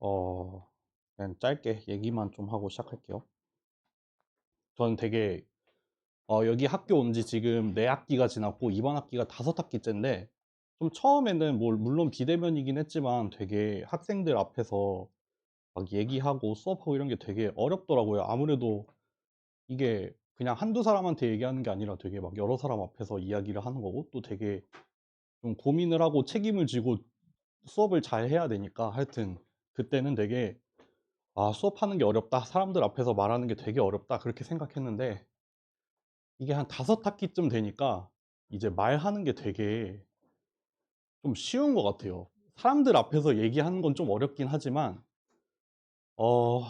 어, 그냥 짧게 얘기만 좀 하고 시작할게요. 저는 되게, 여기 학교 온 지 지금 4학기가 지났고, 이번 학기가 5학기째인데, 좀 처음에는 물론 비대면이긴 했지만 되게 학생들 앞에서 막 얘기하고 수업하고 이런 게 되게 어렵더라고요. 아무래도 이게 그냥 한두 사람한테 얘기하는 게 아니라 되게 막 여러 사람 앞에서 이야기를 하는 거고, 또 되게 좀 고민을 하고 책임을 지고 수업을 잘 해야 되니까 하여튼 그때는 되게 수업하는 게 어렵다. 사람들 앞에서 말하는 게 되게 어렵다. 그렇게 생각했는데 이게 한 5학기쯤 되니까 이제 말하는 게 되게 좀 쉬운 것 같아요. 사람들 앞에서 얘기하는 건 좀 어렵긴 하지만 어,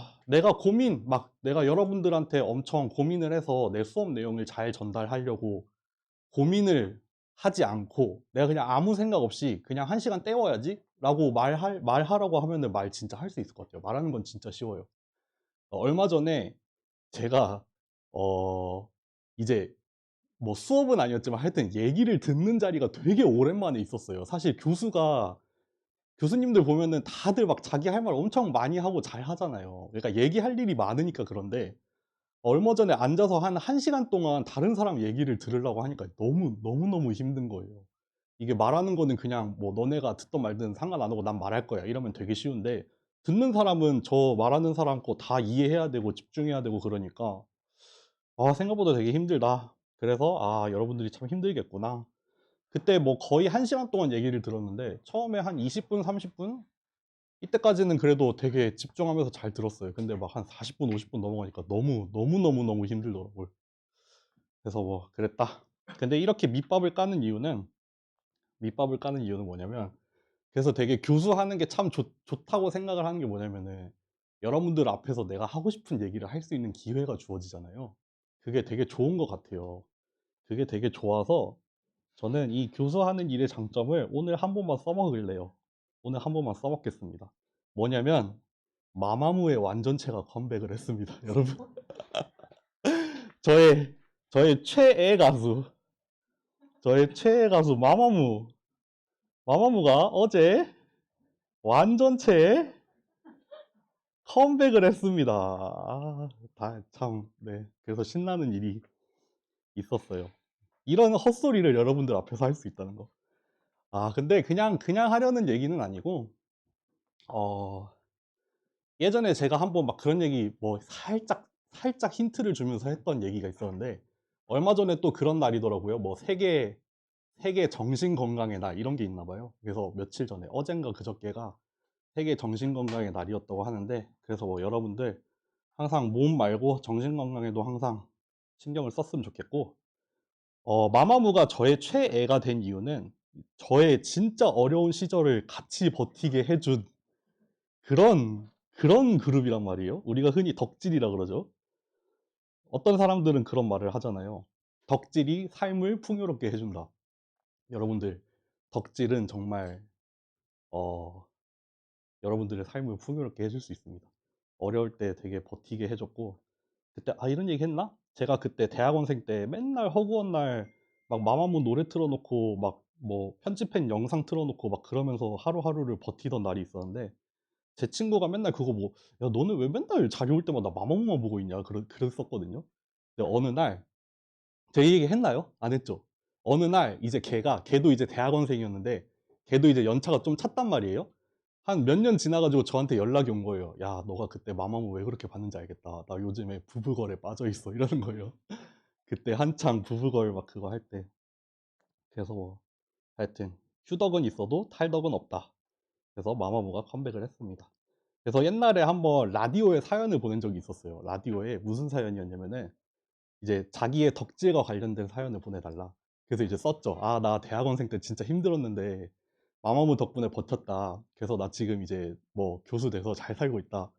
내가 여러분들한테 엄청 고민을 해서 내 수업 내용을 잘 전달하려고 고민을 하지 않고 내가 그냥 아무 생각 없이 그냥 1시간 때워야지 라고 말하라고 하면은 말 진짜 할 수 있을 것 같아요. 말하는 건 진짜 쉬워요. 얼마 전에 제가 어 이제 뭐 수업은 아니었지만 하여튼 얘기를 듣는 자리가 되게 오랜만에 있었어요. 사실 교수님들 보면은 다들 막 자기 할 말 엄청 많이 하고 잘 하잖아요. 그러니까 얘기할 일이 많으니까 그런데 얼마 전에 앉아서 한 1시간 동안 다른 사람 얘기를 들으려고 하니까 너무너무 힘든 거예요. 이게 말하는 거는 그냥 뭐 너네가 듣든 말든 상관 안 하고 난 말할 거야 이러면 되게 쉬운데 듣는 사람은 저 말하는 사람 거 다 이해해야 되고 집중해야 되고 그러니까 생각보다 되게 힘들다. 그래서 여러분들이 참 힘들겠구나. 그때 뭐 거의 1시간 동안 얘기를 들었는데 처음에 한 20분, 30분? 이때까지는 그래도 되게 집중하면서 잘 들었어요. 근데 막 한 40분, 50분 넘어가니까 너무 힘들더라고요. 그래서 뭐 그랬다. 근데 이렇게 밑밥을 까는 이유는 뭐냐면 그래서 되게 교수하는 게 참 좋다고 생각을 하는 게 뭐냐면은 여러분들 앞에서 내가 하고 싶은 얘기를 할 수 있는 기회가 주어지잖아요. 그게 되게 좋은 것 같아요. 그게 되게 좋아서 저는 이 교수하는 일의 장점을 오늘 한 번만 써먹을래요. 오늘 한 번만 써먹겠습니다. 뭐냐면 마마무의 완전체가 컴백을 했습니다. 여러분 저의 저의 최애 가수 저의 최애 가수 마마무가 어제 완전체 컴백을 했습니다. 참, 네. 그래서 신나는 일이 있었어요. 이런 헛소리를 여러분들 앞에서 할 수 있다는 거. 근데 그냥 하려는 얘기는 아니고, 어, 예전에 제가 한번 막 그런 얘기, 뭐, 살짝 힌트를 주면서 했던 얘기가 있었는데, 얼마 전에 또 그런 날이더라고요. 뭐, 세계 정신건강의 날, 이런 게 있나 봐요. 그래서 며칠 전에, 어젠가 그저께가 세계 정신건강의 날이었다고 하는데, 그래서 뭐 여러분들 항상 몸 말고 정신건강에도 항상 신경을 썼으면 좋겠고, 마마무가 저의 최애가 된 이유는 저의 진짜 어려운 시절을 같이 버티게 해준 그런 그룹이란 말이에요. 우리가 흔히 덕질이라 그러죠. 어떤 사람들은 그런 말을 하잖아요. 덕질이 삶을 풍요롭게 해준다. 여러분들, 덕질은 정말, 어, 여러분들의 삶을 풍요롭게 해줄 수 있습니다. 어려울 때 되게 버티게 해줬고, 그때 이런 얘기 했나? 제가 그때 대학원생 때 맨날 허구한 날 막 마마무 노래 틀어놓고 막 뭐 편집한 영상 틀어놓고 막 그러면서 하루하루를 버티던 날이 있었는데 제 친구가 맨날 그거 뭐 야 너는 왜 맨날 자리 올 때마다 마마무만 보고 있냐 그랬었거든요. 근데 어느 날 제 얘기 했나요? 안 했죠. 어느 날 이제 걔도 이제 대학원생이었는데 걔도 이제 연차가 좀 찼단 말이에요. 한 몇 년 지나가지고 저한테 연락이 온 거예요. 야, 너가 그때 마마무 왜 그렇게 봤는지 알겠다. 나 요즘에 부부걸에 빠져 있어. 이러는 거예요. 그때 한창 부부걸 막 그거 할 때. 그래서 뭐 하여튼 휴덕은 있어도 탈덕은 없다. 그래서 마마무가 컴백을 했습니다. 그래서 옛날에 한번 라디오에 사연을 보낸 적이 있었어요. 라디오에 무슨 사연이었냐면은 이제 자기의 덕질과 관련된 사연을 보내달라. 그래서 이제 썼죠. 나 대학원생 때 진짜 힘들었는데 마마무 덕분에 버텼다. 그래서 나 지금 이제 뭐 교수 돼서 잘 살고 있다.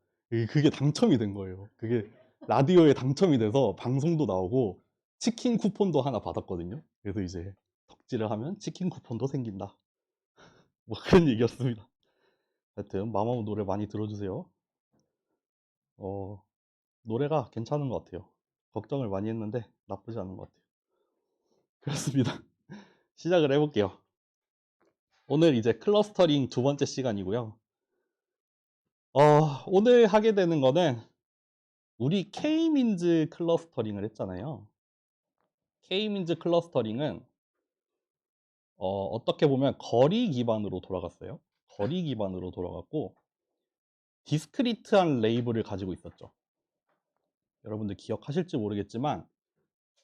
그게 당첨이 된 거예요. 그게 라디오에 당첨이 돼서 방송도 나오고 치킨 쿠폰도 하나 받았거든요. 그래서 이제 덕질을 하면 치킨 쿠폰도 생긴다. 뭐 그런 얘기였습니다. 하여튼 마마무 노래 많이 들어주세요. 어, 노래가 괜찮은 것 같아요. 걱정을 많이 했는데 나쁘지 않은 것 같아요. 그렇습니다. 시작을 해볼게요. 오늘 이제 클러스터링 두 번째 시간이고요. 오늘 하게 되는 거는 우리 K민즈 클러스터링을 했잖아요. K민즈 클러스터링은 어떻게 보면 거리 기반으로 돌아갔어요. 거리 기반으로 돌아갔고 디스크리트한 레이블을 가지고 있었죠. 여러분들 기억하실지 모르겠지만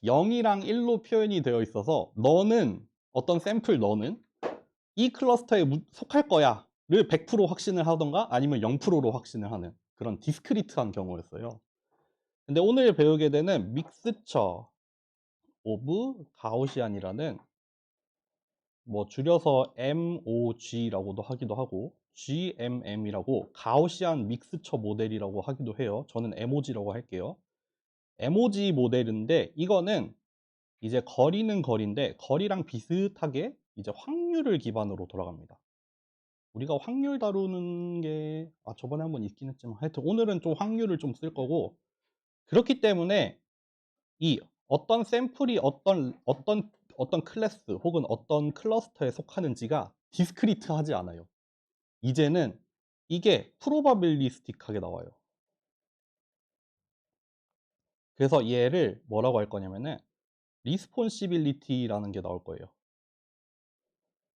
0이랑 1로 표현이 되어 있어서 너는 어떤 샘플 너는 이 클러스터에 속할 거야를 100% 확신을 하던가 아니면 0%로 확신을 하는 그런 디스크리트한 경우였어요. 근데 오늘 배우게 되는 믹스처 오브 가우시안이라는 뭐 줄여서 MOG라고도 하기도 하고 GMM이라고 가우시안 믹스처 모델이라고 하기도 해요. 저는 MOG라고 할게요. MOG 모델인데 이거는 이제 거리는 거리인데 거리랑 비슷하게 이제 확률을 기반으로 돌아갑니다. 우리가 확률 다루는 게 저번에 한번 있긴 했지만 하여튼 오늘은 좀 확률을 좀 쓸 거고 그렇기 때문에 이 어떤 샘플이 어떤 클래스 혹은 어떤 클러스터에 속하는지가 디스크리트하지 않아요. 이제는 이게 프로바빌리스틱하게 나와요. 그래서 얘를 뭐라고 할 거냐면은 리스폰시빌리티라는 게 나올 거예요.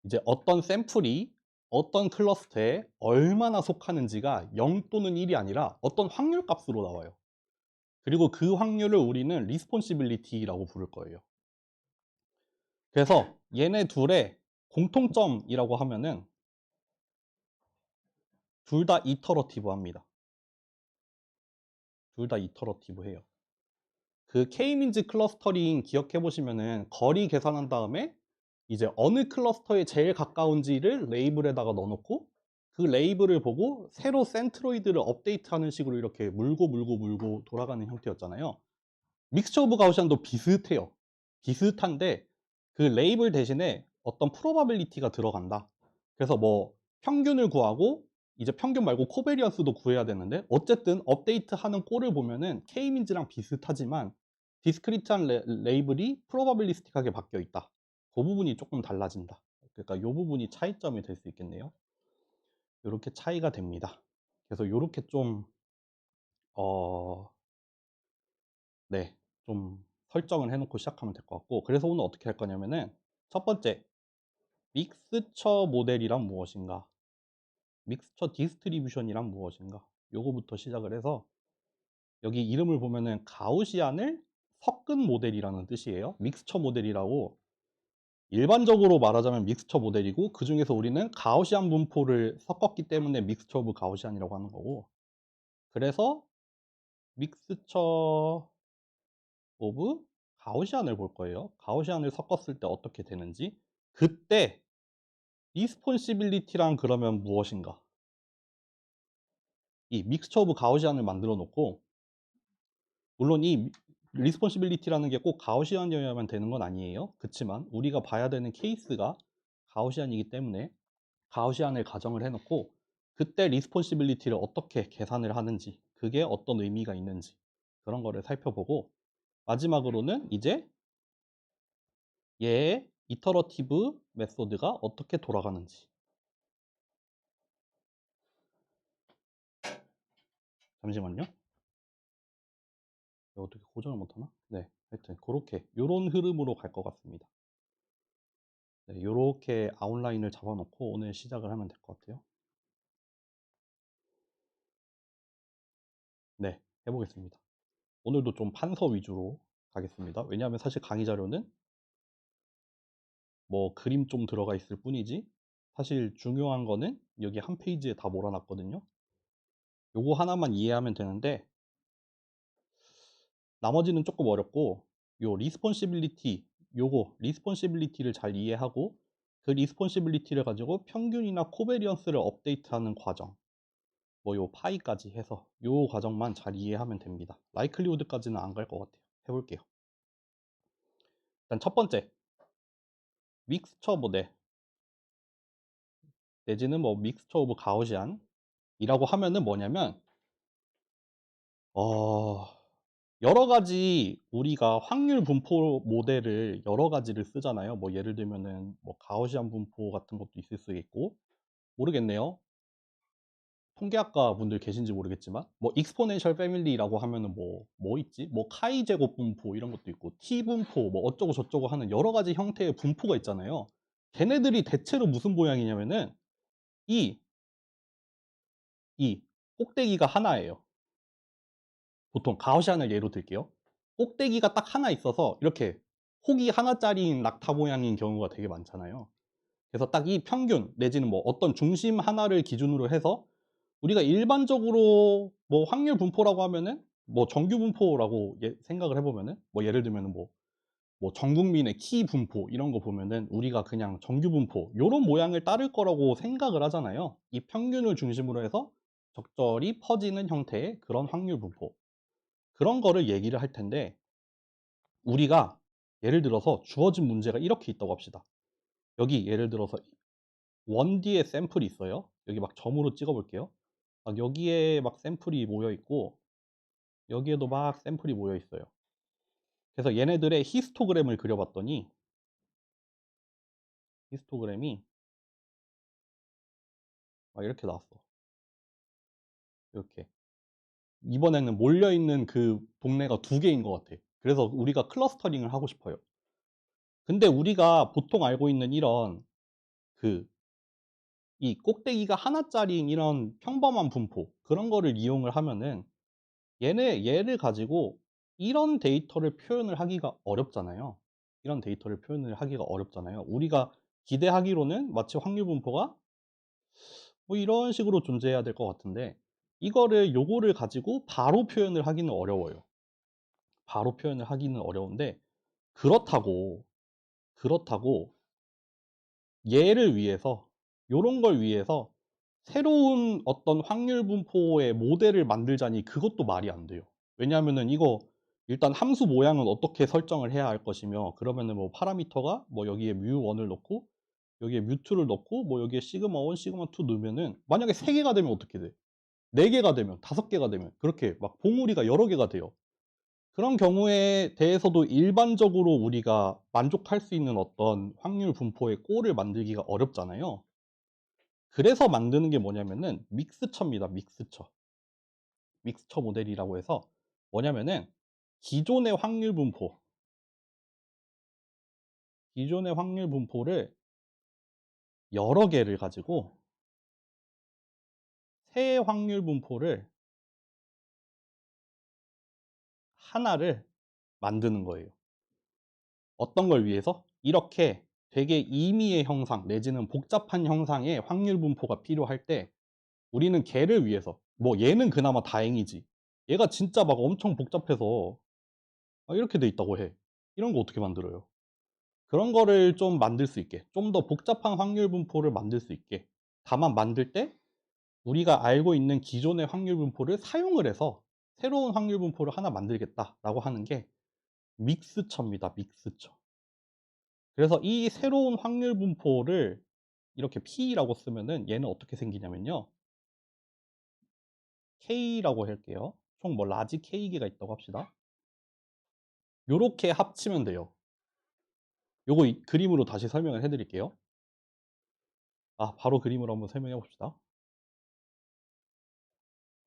이제 어떤 샘플이 어떤 클러스터에 얼마나 속하는지가 0 또는 1이 아니라 어떤 확률 값으로 나와요. 그리고 그 확률을 우리는 리스폰시빌리티라고 부를 거예요. 그래서 얘네 둘의 공통점이라고 하면은 둘 다 이터러티브 합니다. 둘 다 이터러티브 해요. 그 K민즈 클러스터링 기억해 보시면은 거리 계산한 다음에 이제 어느 클러스터에 제일 가까운지를 레이블에다가 넣어놓고 그 레이블을 보고 새로 센트로이드를 업데이트하는 식으로 이렇게 물고 돌아가는 형태였잖아요. 믹스처 오브 가우시안도 비슷해요. 비슷한데 그 레이블 대신에 어떤 프로바빌리티가 들어간다. 그래서 뭐 평균을 구하고 이제 평균 말고 코베리언스도 구해야 되는데 어쨌든 업데이트하는 꼴을 보면은 K민즈랑 비슷하지만 디스크리트한 레이블이 프로바빌리스틱하게 바뀌어 있다. 그 부분이 조금 달라진다. 그러니까 이 부분이 차이점이 될 수 있겠네요. 이렇게 차이가 됩니다. 그래서 이렇게 좀 어, 네, 좀 설정을 해놓고 시작하면 될 것 같고 그래서 오늘 어떻게 할 거냐면은 첫 번째, 믹스처 모델이란 무엇인가 믹스처 디스트리뷰션이란 무엇인가 요거부터 시작을 해서 여기 이름을 보면은 가우시안을 섞은 모델이라는 뜻이에요. 믹스처 모델이라고 일반적으로 말하자면 믹스처 모델이고 그 중에서 우리는 가우시안 분포를 섞었기 때문에 믹스처 오브 가우시안이라고 하는 거고 그래서 믹스처 오브 가우시안을 볼 거예요. 가우시안을 섞었을 때 어떻게 되는지 그때 리스폰시빌리티란 그러면 무엇인가 이 믹스처 오브 가우시안을 만들어 놓고 물론 이 리스폰시빌리티라는 게 꼭 가우시안이어야만 되는 건 아니에요. 그렇지만 우리가 봐야 되는 케이스가 가우시안이기 때문에 가우시안을 가정을 해놓고 그때 리스폰시빌리티를 어떻게 계산을 하는지 그게 어떤 의미가 있는지 그런 거를 살펴보고 마지막으로는 이제 얘의 이터러티브 메소드가 어떻게 돌아가는지 잠시만요. 이거 어떻게 고정을 못하나? 네, 하여튼 그렇게 요런 흐름으로 갈 것 같습니다. 네, 요렇게 아웃라인을 잡아놓고 오늘 시작을 하면 될 것 같아요. 네, 해보겠습니다. 오늘도 좀 판서 위주로 가겠습니다. 왜냐하면 사실 강의 자료는 뭐 그림 좀 들어가 있을 뿐이지 사실 중요한 거는 여기 한 페이지에 다 몰아놨거든요. 요거 하나만 이해하면 되는데 나머지는 조금 어렵고 요 리스폰시빌리티 요거 리스폰시빌리티를 잘 이해하고 그 리스폰시빌리티를 가지고 평균이나 코베리언스를 업데이트하는 과정 뭐 요 파이까지 해서 요 과정만 잘 이해하면 됩니다. 라이클리우드까지는 안 갈 것 같아요. 해볼게요. 일단 첫 번째 믹스처 모델 내지는 뭐 믹스처 오브 가우시안이라고 하면은 뭐냐면 어 여러 가지 우리가 확률 분포 모델을 여러 가지를 쓰잖아요. 뭐 예를 들면은 뭐 가우시안 분포 같은 것도 있을 수 있고 모르겠네요. 통계학과 분들 계신지 모르겠지만 뭐 익스포넨셜 패밀리라고 하면은 뭐 있지? 뭐 카이 제곱 분포 이런 것도 있고 T 분포 뭐 어쩌고 저쩌고 하는 여러 가지 형태의 분포가 있잖아요. 걔네들이 대체로 무슨 모양이냐면은 이 이 꼭대기가 하나예요. 보통 가우시안을 예로 들게요. 꼭대기가 딱 하나 있어서 이렇게 폭이 하나짜리인 낙타 모양인 경우가 되게 많잖아요. 그래서 딱 이 평균 내지는 뭐 어떤 중심 하나를 기준으로 해서 우리가 일반적으로 뭐 확률 분포라고 하면은 뭐 정규 분포라고 생각을 해보면은 뭐 예를 들면은 뭐 전 국민의 키 분포 이런 거 보면은 우리가 그냥 정규 분포 요런 모양을 따를 거라고 생각을 하잖아요. 이 평균을 중심으로 해서 적절히 퍼지는 형태의 그런 확률 분포 그런 거를 얘기를 할 텐데 우리가 예를 들어서 주어진 문제가 이렇게 있다고 합시다. 여기 예를 들어서 1D의 샘플이 있어요. 여기 막 점으로 찍어 볼게요. 막 여기에 막 샘플이 모여 있고 여기에도 막 샘플이 모여 있어요. 그래서 얘네들의 히스토그램을 그려 봤더니 히스토그램이 막 이렇게 나왔어. 이렇게. 이번에는 몰려 있는 그 동네가 두 개인 것 같아. 그래서 우리가 클러스터링을 하고 싶어요. 근데 우리가 보통 알고 있는 이런 그 이 꼭대기가 하나짜리인 이런 평범한 분포 그런 거를 이용을 하면은 얘를 가지고 이런 데이터를 표현을 하기가 어렵잖아요. 이런 데이터를 표현을 하기가 어렵잖아요. 우리가 기대하기로는 마치 확률 분포가 뭐 이런 식으로 존재해야 될 것 같은데 요거를 가지고 바로 표현을 하기는 어려워요. 바로 표현을 하기는 어려운데 그렇다고 그렇다고 얘를 위해서 요런 걸 위해서 새로운 어떤 확률 분포의 모델을 만들자니 그것도 말이 안 돼요. 왜냐하면은 이거 일단 함수 모양은 어떻게 설정을 해야 할 것이며 그러면은 뭐 파라미터가 뭐 여기에 뮤1을 넣고 여기에 뮤2를 넣고 뭐 여기에 시그마1, 시그마2 넣으면은 만약에 3 개가 되면 어떻게 돼? 4 개가 되면 5 개가 되면 그렇게 막 봉우리가 여러 개가 돼요. 그런 경우에 대해서도 일반적으로 우리가 만족할 수 있는 어떤 확률 분포의 꼴을 만들기가 어렵잖아요. 그래서 만드는 게 뭐냐면은 믹스처입니다. 믹스처. 믹스처 모델이라고 해서 뭐냐면은 기존의 확률 분포, 기존의 확률 분포를 여러 개를 가지고 새 확률 분포를 하나를 만드는 거예요. 어떤 걸 위해서? 이렇게 되게 임의의 형상 내지는 복잡한 형상의 확률 분포가 필요할 때 우리는 걔를 위해서 뭐 얘는 그나마 다행이지. 얘가 진짜 막 엄청 복잡해서 이렇게 돼 있다고 해. 이런 거 어떻게 만들어요? 그런 거를 좀 만들 수 있게 좀 더 복잡한 확률 분포를 만들 수 있게 다만 만들 때 우리가 알고 있는 기존의 확률 분포를 사용을 해서 새로운 확률 분포를 하나 만들겠다라고 하는 게 믹스처입니다. 믹스처. 그래서 이 새로운 확률 분포를 이렇게 P라고 쓰면은 얘는 어떻게 생기냐면요. K라고 할게요. 총 뭐 라지 K개가 있다고 합시다. 요렇게 합치면 돼요. 요거 그림으로 다시 설명을 해 드릴게요. 바로 그림으로 한번 설명해 봅시다.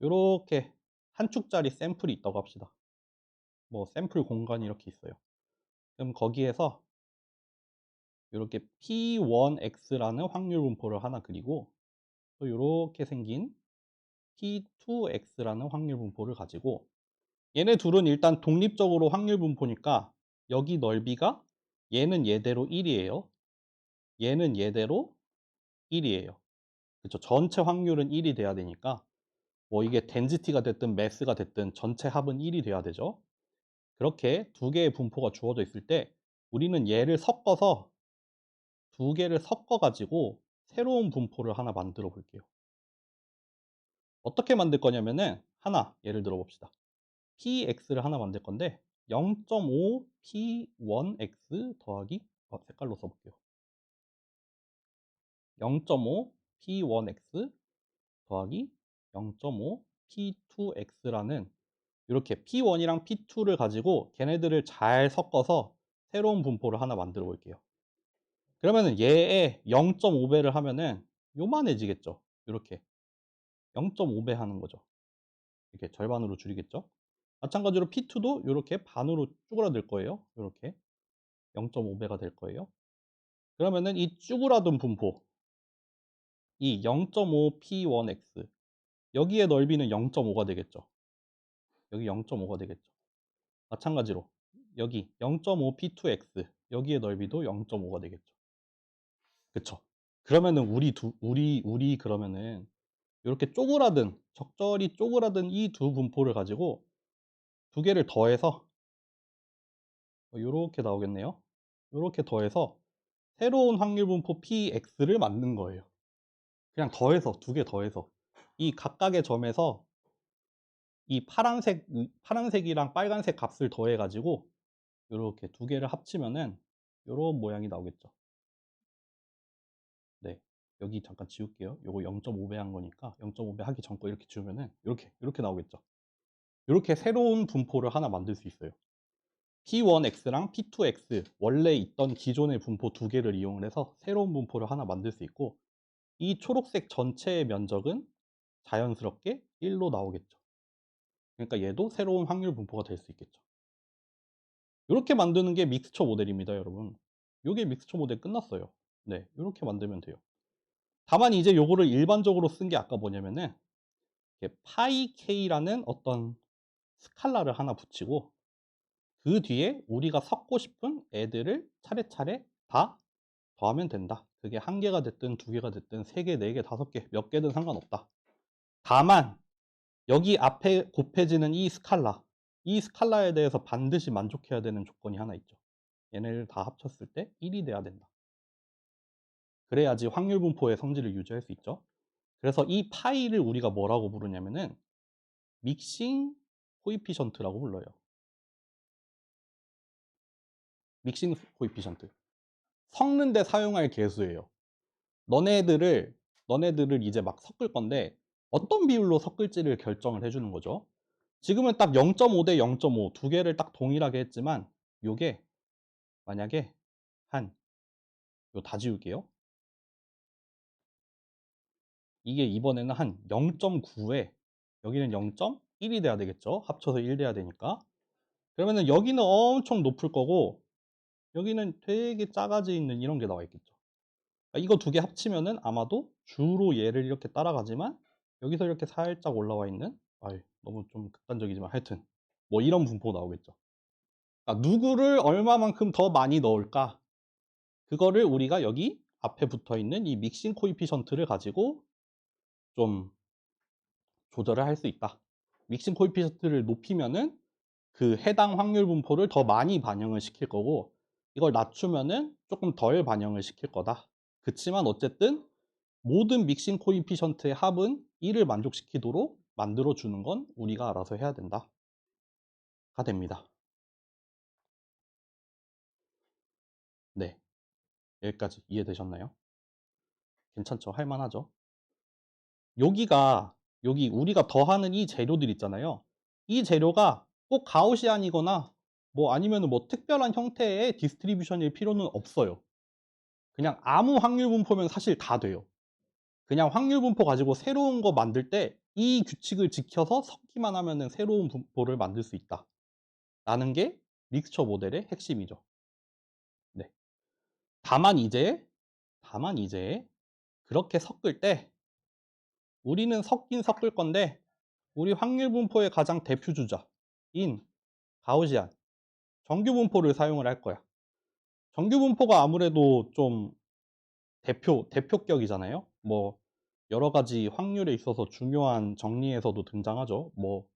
요렇게 한 축짜리 샘플이 있다고 합시다. 뭐 샘플 공간이 이렇게 있어요. 그럼 거기에서 요렇게 P1x라는 확률 분포를 하나 그리고 또 요렇게 생긴 P2x라는 확률 분포를 가지고 얘네 둘은 일단 독립적으로 확률 분포니까 여기 넓이가 얘는 얘대로 1이에요. 얘는 얘대로 1이에요. 그쵸. 전체 확률은 1이 돼야 되니까 뭐 이게 덴시티가 됐든 매스가 됐든 전체 합은 1이 돼야 되죠. 그렇게 두 개의 분포가 주어져 있을 때 우리는 얘를 섞어서 두 개를 섞어 가지고 새로운 분포를 하나 만들어 볼게요. 어떻게 만들 거냐면은 하나 예를 들어 봅시다. px를 하나 만들 건데 0.5 p1x 더하기 색깔로 써 볼게요. 0.5 p1x 더하기 0.5 p2x라는 이렇게 P1이랑 P2를 가지고 걔네들을 잘 섞어서 새로운 분포를 하나 만들어 볼게요. 그러면은 얘에 0.5배를 하면은 요만해지겠죠. 이렇게 0.5배 하는 거죠. 이렇게 절반으로 줄이겠죠. 마찬가지로 P2도 이렇게 반으로 쪼그라들 거예요. 이렇게 0.5배가 될 거예요. 그러면은 이 쭈그라든 분포, 이 0.5P1X 여기의 넓이는 0.5가 되겠죠. 여기 0.5가 되겠죠. 마찬가지로 여기 0.5P2X 여기의 넓이도 0.5가 되겠죠. 그쵸? 그러면은 우리 그러면은 이렇게 쪼그라든 적절히 쪼그라든 이 두 분포를 가지고 두 개를 더해서 요렇게 나오겠네요. 요렇게 더해서 새로운 확률 분포 Px를 만든 거예요. 그냥 더해서 두 개 더해서 이 각각의 점에서 이 파란색이랑 빨간색 값을 더해 가지고 요렇게 두 개를 합치면은 요런 모양이 나오겠죠. 네. 여기 잠깐 지울게요. 요거 0.5배 한 거니까 0.5배 하기 전 거 이렇게 지우면은 요렇게 나오겠죠. 요렇게 새로운 분포를 하나 만들 수 있어요. P1X랑 P2X 원래 있던 기존의 분포 두 개를 이용을 해서 새로운 분포를 하나 만들 수 있고 이 초록색 전체의 면적은 자연스럽게 1로 나오겠죠. 그러니까 얘도 새로운 확률 분포가 될 수 있겠죠. 이렇게 만드는 게 믹스처 모델입니다, 여러분. 요게 믹스처 모델 끝났어요. 네, 이렇게 만들면 돼요. 다만 이제 요거를 일반적으로 쓴 게 아까 뭐냐면은 파이 K라는 어떤 스칼라를 하나 붙이고 그 뒤에 우리가 섞고 싶은 애들을 차례차례 다 더하면 된다. 그게 한 개가 됐든 두 개가 됐든 세 개, 네 개, 다섯 개, 몇 개든 상관없다. 다만 여기 앞에 곱해지는 이 스칼라에 대해서 반드시 만족해야 되는 조건이 하나 있죠. 얘네를 다 합쳤을 때 1이 돼야 된다. 그래야지 확률 분포의 성질을 유지할 수 있죠. 그래서 이 파이를 우리가 뭐라고 부르냐면은 믹싱 코이피션트라고 불러요. 믹싱 코이피션트. 섞는데 사용할 계수예요. 너네들을 이제 막 섞을 건데 어떤 비율로 섞을지를 결정을 해주는 거죠. 지금은 딱 0.5 대 0.5 두 개를 딱 동일하게 했지만 요게 만약에 요 다 지울게요. 이게 이번에는 한 0.9에 여기는 0.1이 돼야 되겠죠. 합쳐서 1 돼야 되니까. 그러면은 여기는 엄청 높을 거고 여기는 되게 작아져 있는 이런 게 나와 있겠죠. 그러니까 이거 두 개 합치면은 아마도 주로 얘를 이렇게 따라가지만 여기서 이렇게 살짝 올라와 있는 너무 좀 극단적이지만 하여튼 뭐 이런 분포 나오겠죠. 그러니까 누구를 얼마만큼 더 많이 넣을까? 그거를 우리가 여기 앞에 붙어 있는 이 믹싱 코이피션트를 가지고 좀 조절을 할 수 있다. 믹싱 코이피션트를 높이면은 그 해당 확률 분포를 더 많이 반영을 시킬 거고 이걸 낮추면은 조금 덜 반영을 시킬 거다. 그치만 어쨌든 모든 믹싱 코이피션트의 합은 1을 만족시키도록 만들어 주는 건 우리가 알아서 해야 된다. 가 됩니다. 네. 여기까지 이해되셨나요? 괜찮죠? 할만하죠? 여기 우리가 더하는 이 재료들 있잖아요. 이 재료가 꼭 가우시안이거나 뭐 아니면은 뭐 특별한 형태의 디스트리뷰션일 필요는 없어요. 그냥 아무 확률 분포면 사실 다 돼요. 그냥 확률 분포 가지고 새로운 거 만들 때 이 규칙을 지켜서 섞기만 하면은 새로운 분포를 만들 수 있다. 라는 게 믹스처 모델의 핵심이죠. 네. 다만 이제 그렇게 섞을 때 우리는 섞긴 섞을 건데 우리 확률 분포의 가장 대표 주자인 가우시안 정규 분포를 사용을 할 거야. 정규 분포가 아무래도 좀 대표격이잖아요. 뭐 여러 가지 확률에 있어서 중요한 정리에서도 등장하죠. 뭐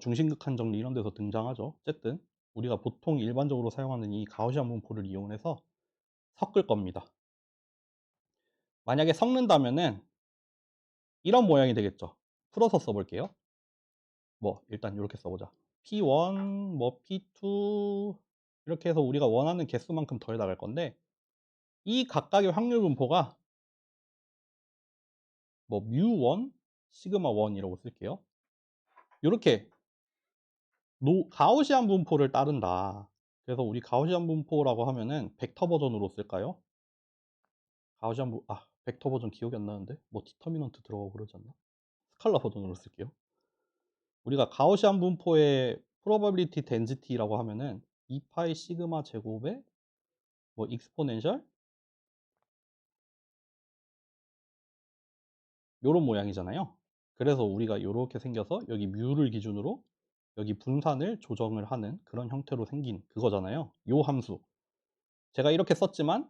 중심극한 정리 이런 데서 등장하죠. 어쨌든 우리가 보통 일반적으로 사용하는 이 가우시안 분포를 이용해서 섞을 겁니다. 만약에 섞는다면은 이런 모양이 되겠죠. 풀어서 써볼게요. 뭐 일단 이렇게 써보자. P1, 뭐 P2 이렇게 해서 우리가 원하는 개수만큼 더해 나갈 건데 이 각각의 확률 분포가 뭐 mu1, 시그마 1이라고 쓸게요. 이렇게 가우시안 분포를 따른다. 그래서 우리 가우시안 분포라고 하면은 벡터 버전으로 쓸까요? 벡터 버전 기억이 안 나는데 뭐 디터미넌트 들어가고 그러지 않나? 스칼라 버전으로 쓸게요. 우리가 가우시안 분포의 probability density라고 하면은 2파이 시그마 제곱에 뭐 익스포넨셜 요런 모양이잖아요. 그래서 우리가 요렇게 생겨서 여기 뮤를 기준으로 여기 분산을 조정을 하는 그런 형태로 생긴 그거잖아요. 요 함수. 제가 이렇게 썼지만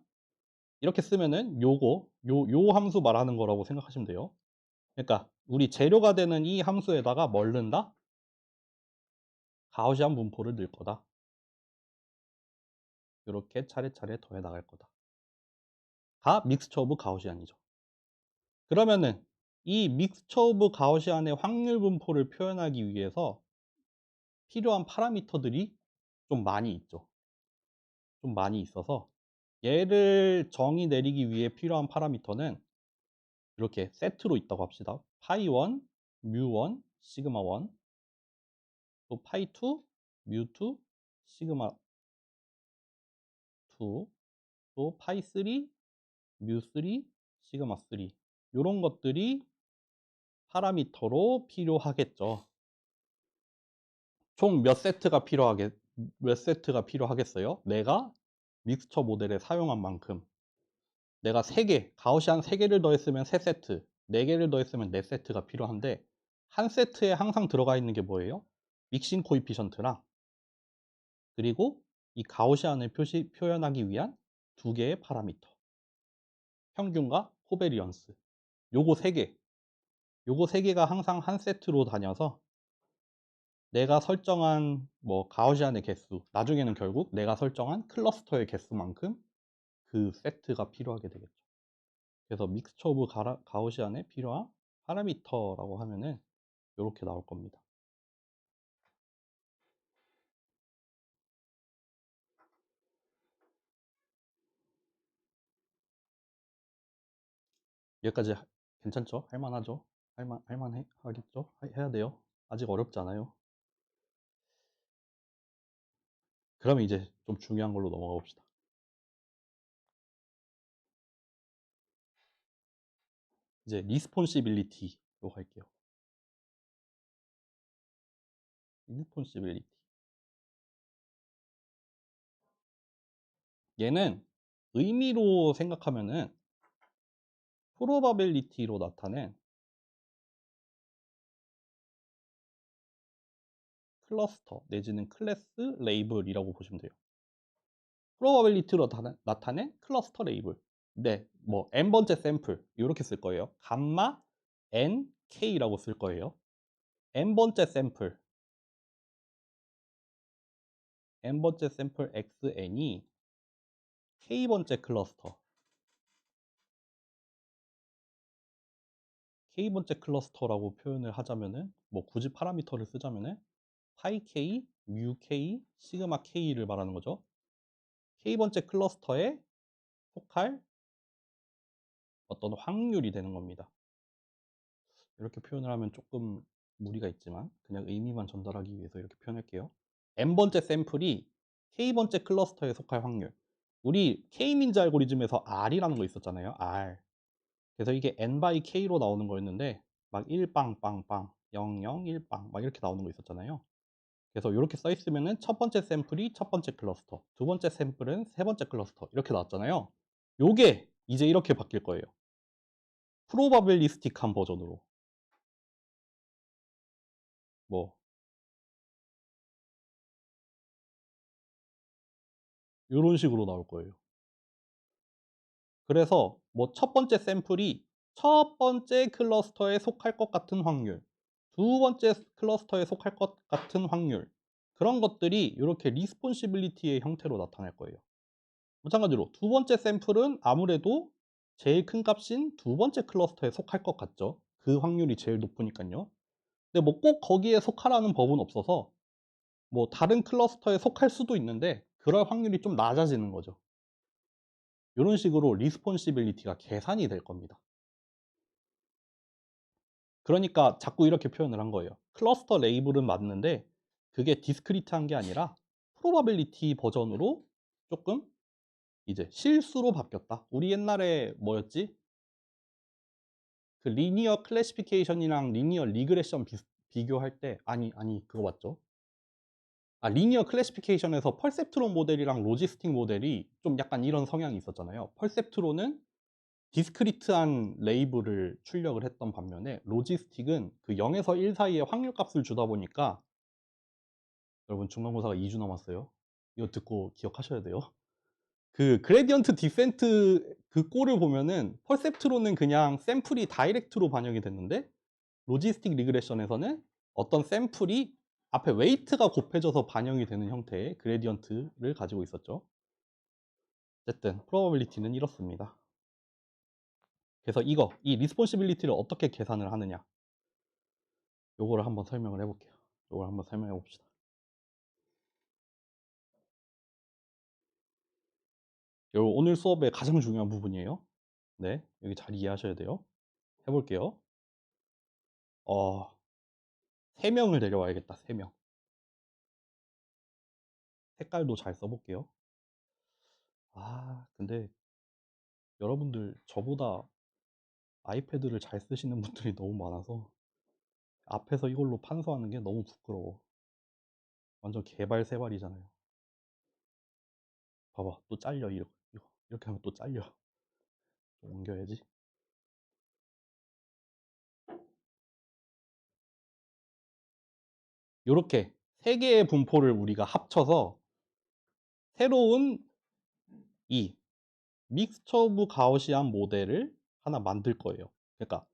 이렇게 쓰면은 요 함수 말하는 거라고 생각하시면 돼요. 그러니까 우리 재료가 되는 이 함수에다가 뭘 넣는다? 가우시안 분포를 넣을 거다. 요렇게 차례차례 더해 나갈 거다. 가 믹스처 오브 가우시안이죠. 그러면은 이 믹스처 오브 가우시안의 확률 분포를 표현하기 위해서 필요한 파라미터들이 좀 많이 있죠. 좀 많이 있어서 얘를 정의 내리기 위해 필요한 파라미터는 이렇게 세트로 있다고 합시다. 파이1, 뮤1, 시그마1, 또 파이2, 뮤2, 시그마2, 또 파이3, 뮤3, 시그마3 요런 것들이 파라미터로 필요하겠죠. 총 몇 세트가 필요하겠어요? 내가 믹스처 모델에 사용한 만큼 내가 3개, 가우시안 3개를 더했으면 3세트, 4개를 더했으면 4세트가 필요한데 한 세트에 항상 들어가 있는 게 뭐예요? 믹싱 코이피션트랑 그리고 이 가우시안을 표현하기 위한 2개의 파라미터 평균과 코베리언스 요거 3개 요거 3개가 항상 한 세트로 다녀서 내가 설정한 뭐 가우시안의 개수 나중에는 결국 내가 설정한 클러스터의 개수만큼 그 세트가 필요하게 되겠죠. 그래서 믹스처 오브 가우시안에 필요한 파라미터라고 하면은 요렇게 나올 겁니다. 여기까지 괜찮죠? 할만하죠? 하겠죠? 해야 돼요? 아직 어렵지 않아요? 그러면 이제 좀 중요한 걸로 넘어가 봅시다. 이제 리스폰시빌리티로 갈게요. 리스폰시빌리티. 얘는 의미로 생각하면은 프로바빌리티로 나타낸 클러스터 내지는 클래스 레이블이라고 보시면 돼요. 프로바빌리티로 나타낸 클러스터 레이블. 네, 뭐 n번째 샘플 이렇게 쓸 거예요. 감마 n k라고 쓸 거예요. n번째 샘플 xn이 k번째 클러스터 k번째 클러스터라고 표현을 하자면은 뭐 굳이 파라미터를 쓰자면은 파이 k, 뮤 k, 시그마 k를 말하는 거죠. k번째 클러스터에 속할 어떤 확률이 되는 겁니다. 이렇게 표현을 하면 조금 무리가 있지만 그냥 의미만 전달하기 위해서 이렇게 표현할게요. n번째 샘플이 k번째 클러스터에 속할 확률. 우리 K민지 알고리즘에서 R이라는 거 있었잖아요. R. 그래서 이게 n by k로 나오는 거였는데 막 1빵빵빵, 00, 1빵 막 이렇게 나오는 거 있었잖아요. 그래서 이렇게 써 있으면은 첫 번째 샘플이 첫 번째 클러스터, 두 번째 샘플은 세 번째 클러스터 이렇게 나왔잖아요. 요게 이제 이렇게 바뀔 거예요. 프로바빌리스틱한 버전으로. 뭐 요런 식으로 나올 거예요. 그래서 뭐 첫 번째 샘플이 첫 번째 클러스터에 속할 것 같은 확률, 두 번째 클러스터에 속할 것 같은 확률 그런 것들이 이렇게 리스폰시빌리티의 형태로 나타날 거예요. 마찬가지로 두 번째 샘플은 아무래도 제일 큰 값인 두 번째 클러스터에 속할 것 같죠. 그 확률이 제일 높으니까요. 근데 뭐 꼭 거기에 속하라는 법은 없어서 뭐 다른 클러스터에 속할 수도 있는데 그럴 확률이 좀 낮아지는 거죠. 이런 식으로 리스폰시빌리티가 계산이 될 겁니다. 그러니까 자꾸 이렇게 표현을 한 거예요. 클러스터 레이블은 맞는데 그게 디스크리트한 게 아니라 프로바빌리티 버전으로 조금 이제 실수로 바뀌었다. 우리 옛날에 뭐였지? 그 리니어 클래시피케이션이랑 리니어 리그레션 비교할 때 아니 그거 맞죠? 리니어 클래시피케이션에서 펄셉트론 모델이랑 로지스틱 모델이 좀 약간 이런 성향이 있었잖아요. 펄셉트론은 디스크리트한 레이블을 출력을 했던 반면에 로지스틱은 그 0에서 1 사이에 확률값을 주다 보니까 여러분 중간고사가 2주 남았어요. 이거 듣고 기억하셔야 돼요. 그 그레디언트 디센트 그 꼴을 보면은 펄셉트론은 그냥 샘플이 다이렉트로 반영이 됐는데 로지스틱 리그레션에서는 어떤 샘플이 앞에 웨이트가 곱해져서 반영이 되는 형태의 그레디언트를 가지고 있었죠. 어쨌든 프로버빌리티는 이렇습니다. 그래서 이 리스폰시빌리티를 어떻게 계산을 하느냐, 요거를 한번 설명을 해볼게요. 요걸 한번 설명해 봅시다. 요 오늘 수업의 가장 중요한 부분이에요. 네, 여기 잘 이해하셔야 돼요. 해볼게요. 3명을 데려와야겠다. 3명. 색깔도 잘 써볼게요. 근데 여러분들 저보다 아이패드를 잘 쓰시는 분들이 너무 많아서 앞에서 이걸로 판서하는 게 너무 부끄러워. 완전 개발세발이잖아요. 봐봐, 또 잘려. 이렇게 하면 또 잘려. 좀 옮겨야지. 이렇게 3개의 분포를 우리가 합쳐서 새로운 이 믹스처 오브 가우시안 모델을 하나 만들 거예요. 그러니까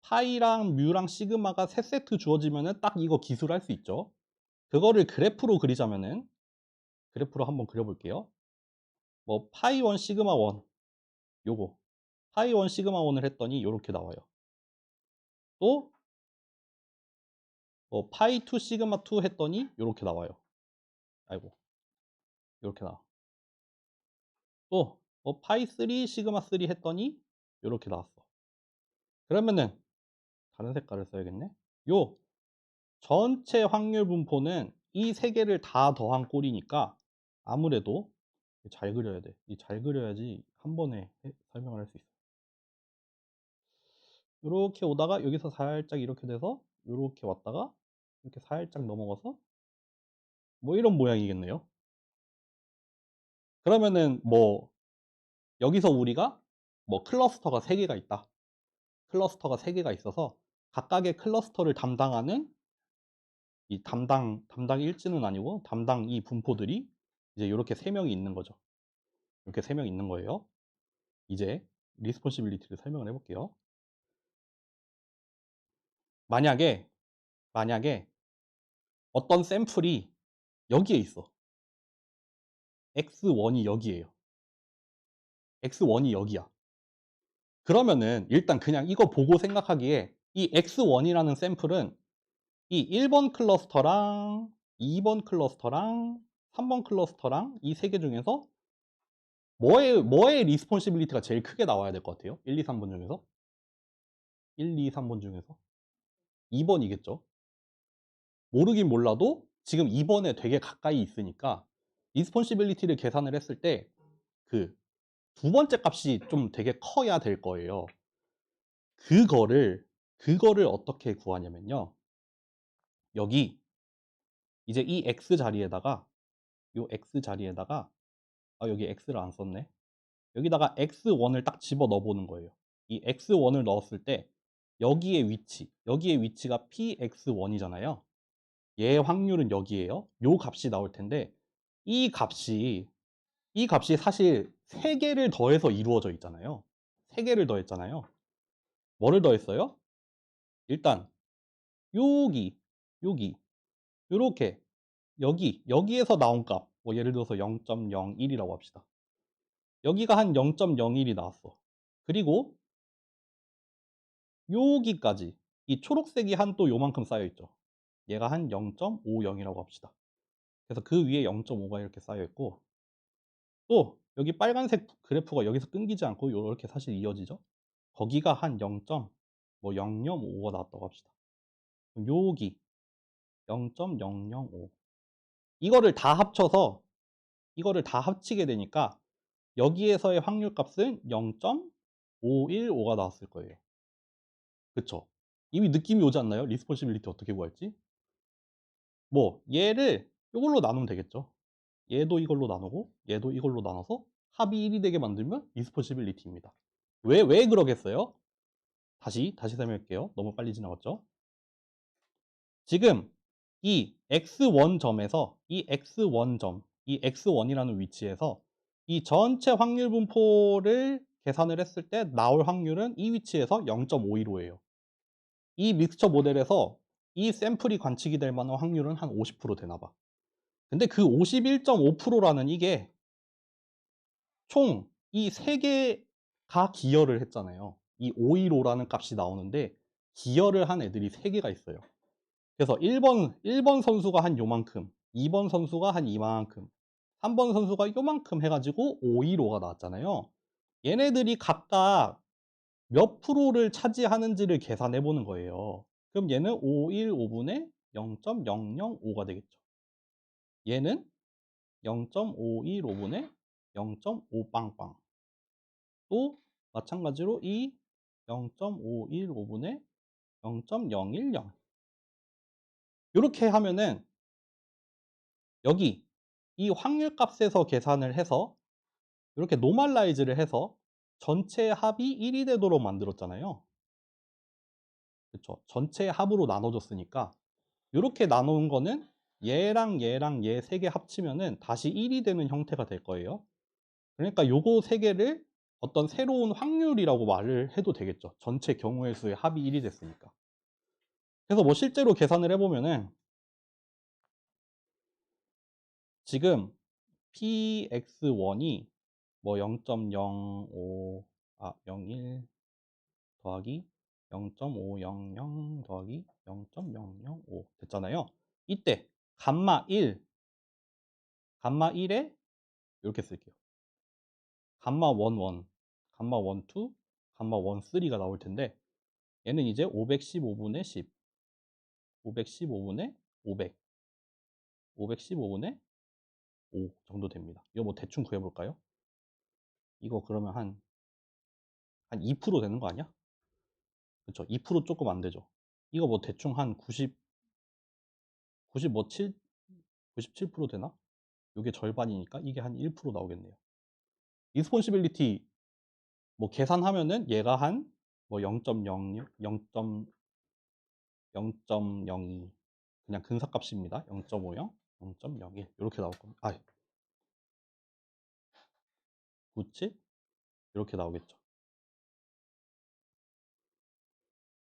파이랑 뮤랑 시그마가 3세트 주어지면은 딱 이거 기술할 수 있죠. 그거를 그래프로 그리자면은 그래프로 한번 그려볼게요. 뭐 파이 1 시그마 1 요거 파이 1 시그마 1을 했더니 요렇게 나와요. 또 파이 2 시그마 2 했더니 요렇게 나와요. 아이고 요렇게 나와. 또 파이 3 시그마 3 했더니 요렇게 나왔어. 그러면은 다른 색깔을 써야겠네. 요 전체 확률 분포는 이 3개를 다 더한 꼴이니까 아무래도 잘 그려야 돼. 잘 그려야지 한 번에 설명을 할 수 있어. 요렇게 오다가 여기서 살짝 이렇게 돼서 요렇게 왔다가 이렇게 살짝 넘어가서 뭐 이런 모양이겠네요. 그러면은 뭐 여기서 우리가 뭐 클러스터가 3개가 있다. 클러스터가 3개가 있어서 각각의 클러스터를 담당하는 이 담당 일지는 아니고 담당 이 분포들이 이제 이렇게 3명이 있는 거죠. 이렇게 3명 있는 거예요. 이제 리스폰시빌리티를 설명을 해볼게요. 만약에 어떤 샘플이 여기에 있어. X1이 여기에요. X1이 여기야. 그러면은 일단 그냥 이거 보고 생각하기에 이 X1이라는 샘플은 이 1번 클러스터랑 2번 클러스터랑 3번 클러스터랑 이 3개 중에서 뭐의 리스폰시빌리티가 제일 크게 나와야 될 것 같아요? 1, 2, 3번 중에서? 1, 2, 3번 중에서? 2번이겠죠? 모르긴 몰라도 지금 2번에 되게 가까이 있으니까 리스폰시빌리티를 계산을 했을 때 그 두 번째 값이 좀 되게 커야 될 거예요. 그거를 어떻게 구하냐면요. 여기 이제 이 X 자리에다가 요 X 자리에다가 여기 X를 안 썼네. 여기다가 X1을 딱 집어 넣어 보는 거예요. 이 X1을 넣었을 때 여기의 위치가 PX1이잖아요. 얘의 확률은 여기에요. 요 값이 나올 텐데 이 값이 사실 3개를 더해서 이루어져 있잖아요. 3개를 더했잖아요. 뭐를 더했어요? 일단 여기 요렇게 여기에서 나온 값, 뭐 예를 들어서 0.01이라고 합시다. 여기가 한 0.01이 나왔어. 그리고 여기까지 이 초록색이 한 또 요만큼 쌓여 있죠. 얘가 한 0.50이라고 합시다. 그래서 그 위에 0.5가 이렇게 쌓여 있고 또 여기 빨간색 그래프가 여기서 끊기지 않고 이렇게 사실 이어지죠. 거기가 한 0.005가 나왔다고 합시다. 여기 0.005 이거를 다 합치게 되니까 여기에서의 확률 값은 0.515가 나왔을 거예요. 그쵸? 이미 느낌이 오지 않나요? 리스폰시빌리티 어떻게 구할지? 뭐 얘를 요걸로 나누면 되겠죠. 얘도 이걸로 나누고 얘도 이걸로 나눠서 합이 1이 되게 만들면 리스폰시빌리티입니다. 왜 그러겠어요? 다시 설명할게요. 너무 빨리 지나갔죠? 지금 이 x1점에서 이 x1점, 이 x1이라는 위치에서 이 전체 확률 분포를 계산을 했을 때 나올 확률은 이 위치에서 0.515예요. 이 믹스처 모델에서 이 샘플이 관측이 될 만한 확률은 한 50% 되나 봐. 근데 그 51.5%라는 이게 총 이 세 개가 기여를 했잖아요. 이 515라는 값이 나오는데 기여를 한 애들이 3개가 있어요. 그래서 1번 선수가 한 요만큼, 2번 선수가 한 이만큼, 3번 선수가 요만큼 해가지고 515가 나왔잖아요. 얘네들이 각각 몇 프로를 차지하는지를 계산해 보는 거예요. 그럼 얘는 515분의 0.005가 되겠죠. 얘는 0.515분의 0.5빵빵. 또 마찬가지로 이 0.515분의 0.010. 이렇게 하면은 여기 이 확률 값에서 계산을 해서 이렇게 노멀라이즈를 해서 전체 합이 1이 되도록 만들었잖아요. 그쵸? 전체 합으로 나눠줬으니까 이렇게 나눈 거는 얘랑 얘랑 얘 세 개 합치면은 다시 1이 되는 형태가 될 거예요. 그러니까 요거 세 개를 어떤 새로운 확률이라고 말을 해도 되겠죠. 전체 경우의 수의 합이 1이 됐으니까. 그래서 뭐 실제로 계산을 해보면은 지금 px1이 뭐 0.05, 01 더하기 0.500 더하기 0.005 됐잖아요. 이때 감마 1, 감마 1에 이렇게 쓸게요. 감마 11, 감마 12, 감마 13가 나올 텐데 얘는 이제 515분의 10, 515분의 500, 515분의 5 정도 됩니다. 이거 뭐 대충 구해볼까요? 이거 그러면 한 2% 되는 거 아니야? 그쵸? 2% 조금 안 되죠? 이거 뭐 대충 한 90 뭐 7, 97% 되나? 이게 절반이니까 이게 한 1% 나오겠네요. 리스폰시빌리티 뭐 계산하면은 얘가 한 뭐 0.06, 0.02 그냥 근사값입니다. 0.50, 0.01 이렇게 나올 겁니다. 97 이렇게 나오겠죠.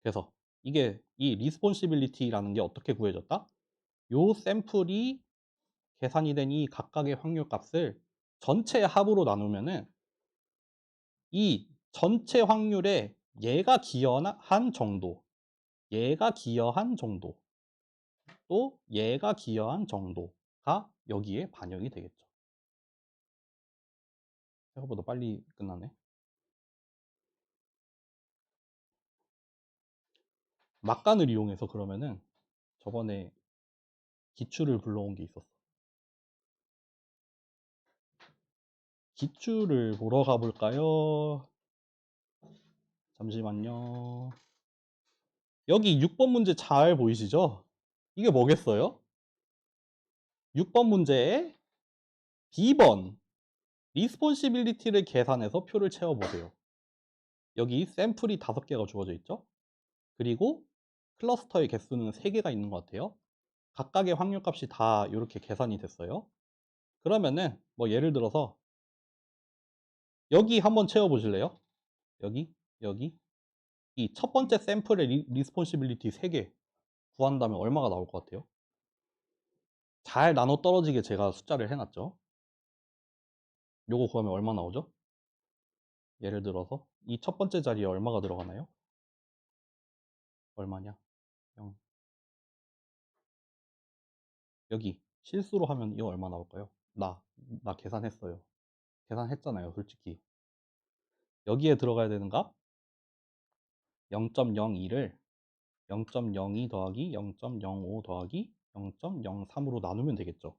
그래서 이게 이 리스폰시빌리티라는 게 어떻게 구해졌다? 요 샘플이 계산이 된 이 각각의 확률 값을 전체 합으로 나누면은 이 전체 확률에 얘가 기여한 정도, 얘가 기여한 정도, 또 얘가 기여한 정도가 여기에 반영이 되겠죠. 생각보다 빨리 끝나네. 막간을 이용해서 그러면은 저번에 기출을 불러온 게 있었어. 기출을 보러 가볼까요? 잠시만요. 여기 6번 문제 잘 보이시죠? 이게 뭐겠어요? 6번 문제에 B번 리스폰시빌리티를 계산해서 표를 채워보세요. 여기 샘플이 5개가 주어져 있죠? 그리고 클러스터의 개수는 3개가 있는 것 같아요. 각각의 확률값이 다 이렇게 계산이 됐어요. 그러면은 뭐 예를 들어서 여기 한번 채워보실래요? 여기 이 첫 번째 샘플의 리스폰시빌리티 3개 구한다면 얼마가 나올 것 같아요? 잘 나눠 떨어지게 제가 숫자를 해놨죠. 요거 구하면 얼마 나오죠? 예를 들어서 이 첫 번째 자리에 얼마가 들어가나요? 얼마냐? 0. 여기 실수로 하면 이거 얼마 나올까요? 나 계산했어요. 계산했잖아요, 솔직히. 여기에 들어가야 되는 값 0.02를 0.02 더하기 0.05 더하기 0.03으로 나누면 되겠죠.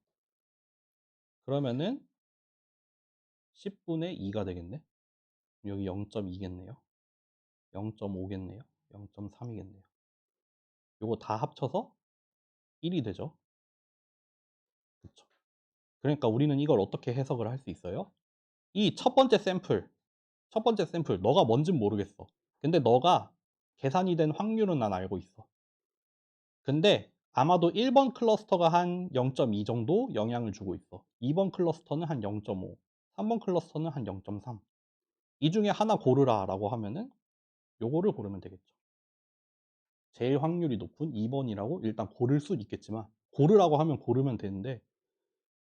그러면은 10분의 2가 되겠네. 여기 0.2겠네요. 0.5겠네요. 0.3이겠네요. 요거 다 합쳐서 1이 되죠. 그쵸. 그러니까 우리는 이걸 어떻게 해석을 할 수 있어요? 이 첫 번째 샘플, 너가 뭔진 모르겠어. 근데 너가 계산이 된 확률은 난 알고 있어. 근데 아마도 1번 클러스터가 한 0.2 정도 영향을 주고 있어. 2번 클러스터는 한 0.5, 3번 클러스터는 한 0.3. 이 중에 하나 고르라 라고 하면은 요거를 고르면 되겠죠. 제일 확률이 높은 2번이라고 일단 고를 수 있겠지만, 고르라고 하면 고르면 되는데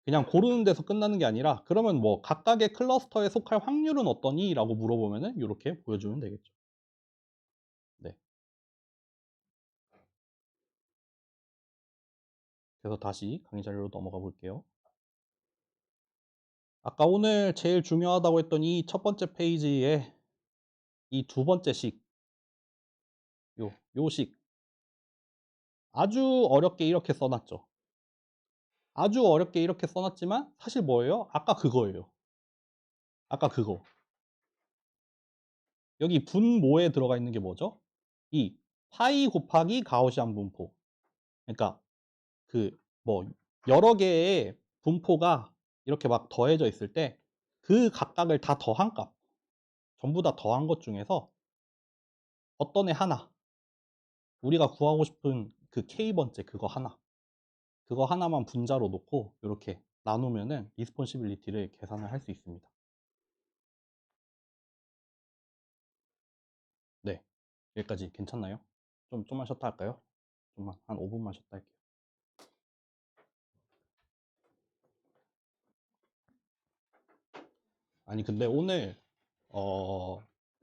그냥 고르는 데서 끝나는 게 아니라, 그러면 뭐 각각의 클러스터에 속할 확률은 어떠니? 라고 물어보면은 이렇게 보여주면 되겠죠. 네. 그래서 다시 강의 자료로 넘어가 볼게요. 아까 오늘 제일 중요하다고 했던 이 첫 번째 페이지에 이 두 번째 식, 요 식 아주 어렵게 이렇게 써놨죠. 아주 어렵게 이렇게 써놨지만 사실 뭐예요? 아까 그거예요. 아까 그거. 여기 분모에 들어가 있는 게 뭐죠? 이 파이 곱하기 가우시안 분포. 그러니까 그 뭐 여러 개의 분포가 이렇게 막 더해져 있을 때 그 각각을 다 더한 값, 전부 다 더한 것 중에서 어떤 애 하나, 우리가 구하고 싶은 그 K번째 그거 하나만 분자로 놓고 이렇게 나누면은 리스폰시빌리티를 계산을 할 수 있습니다. 네, 여기까지 괜찮나요? 좀만 쉬었다 할까요? 좀만 한 5분만 쉬었다 할게요. 아니 근데 오늘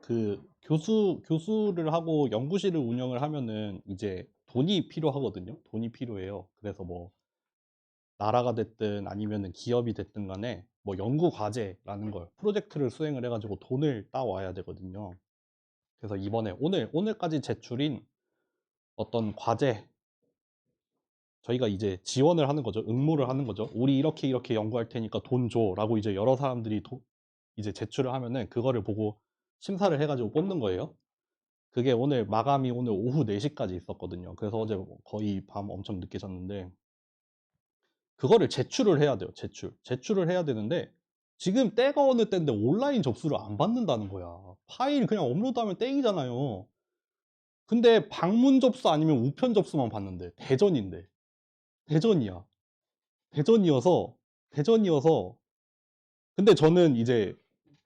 그 교수를 하고 연구실을 운영을 하면은 이제 돈이 필요하거든요. 돈이 필요해요. 그래서 뭐 나라가 됐든 아니면은 기업이 됐든 간에 뭐 연구 과제라는 걸 프로젝트를 수행을 해가지고 돈을 따와야 되거든요. 그래서 이번에 오늘까지 제출인 어떤 과제, 저희가 이제 지원을 하는 거죠. 응모를 하는 거죠. 우리 이렇게 연구할 테니까 돈 줘라고 이제 여러 사람들이 이제 제출을 하면은 그거를 보고 심사를 해가지고 뽑는 거예요. 그게 마감이 오늘 오후 4시까지 있었거든요. 그래서 어제 거의 밤 엄청 늦게 잤는데, 그거를 제출을 해야 돼요. 제출을 해야 되는데 지금 때가 어느 때인데 온라인 접수를 안 받는다는 거야. 파일 그냥 업로드하면 땡이잖아요. 근데 방문 접수 아니면 우편 접수만 받는데, 대전인데. 대전이야. 대전이어서 대전이어서 근데 저는 이제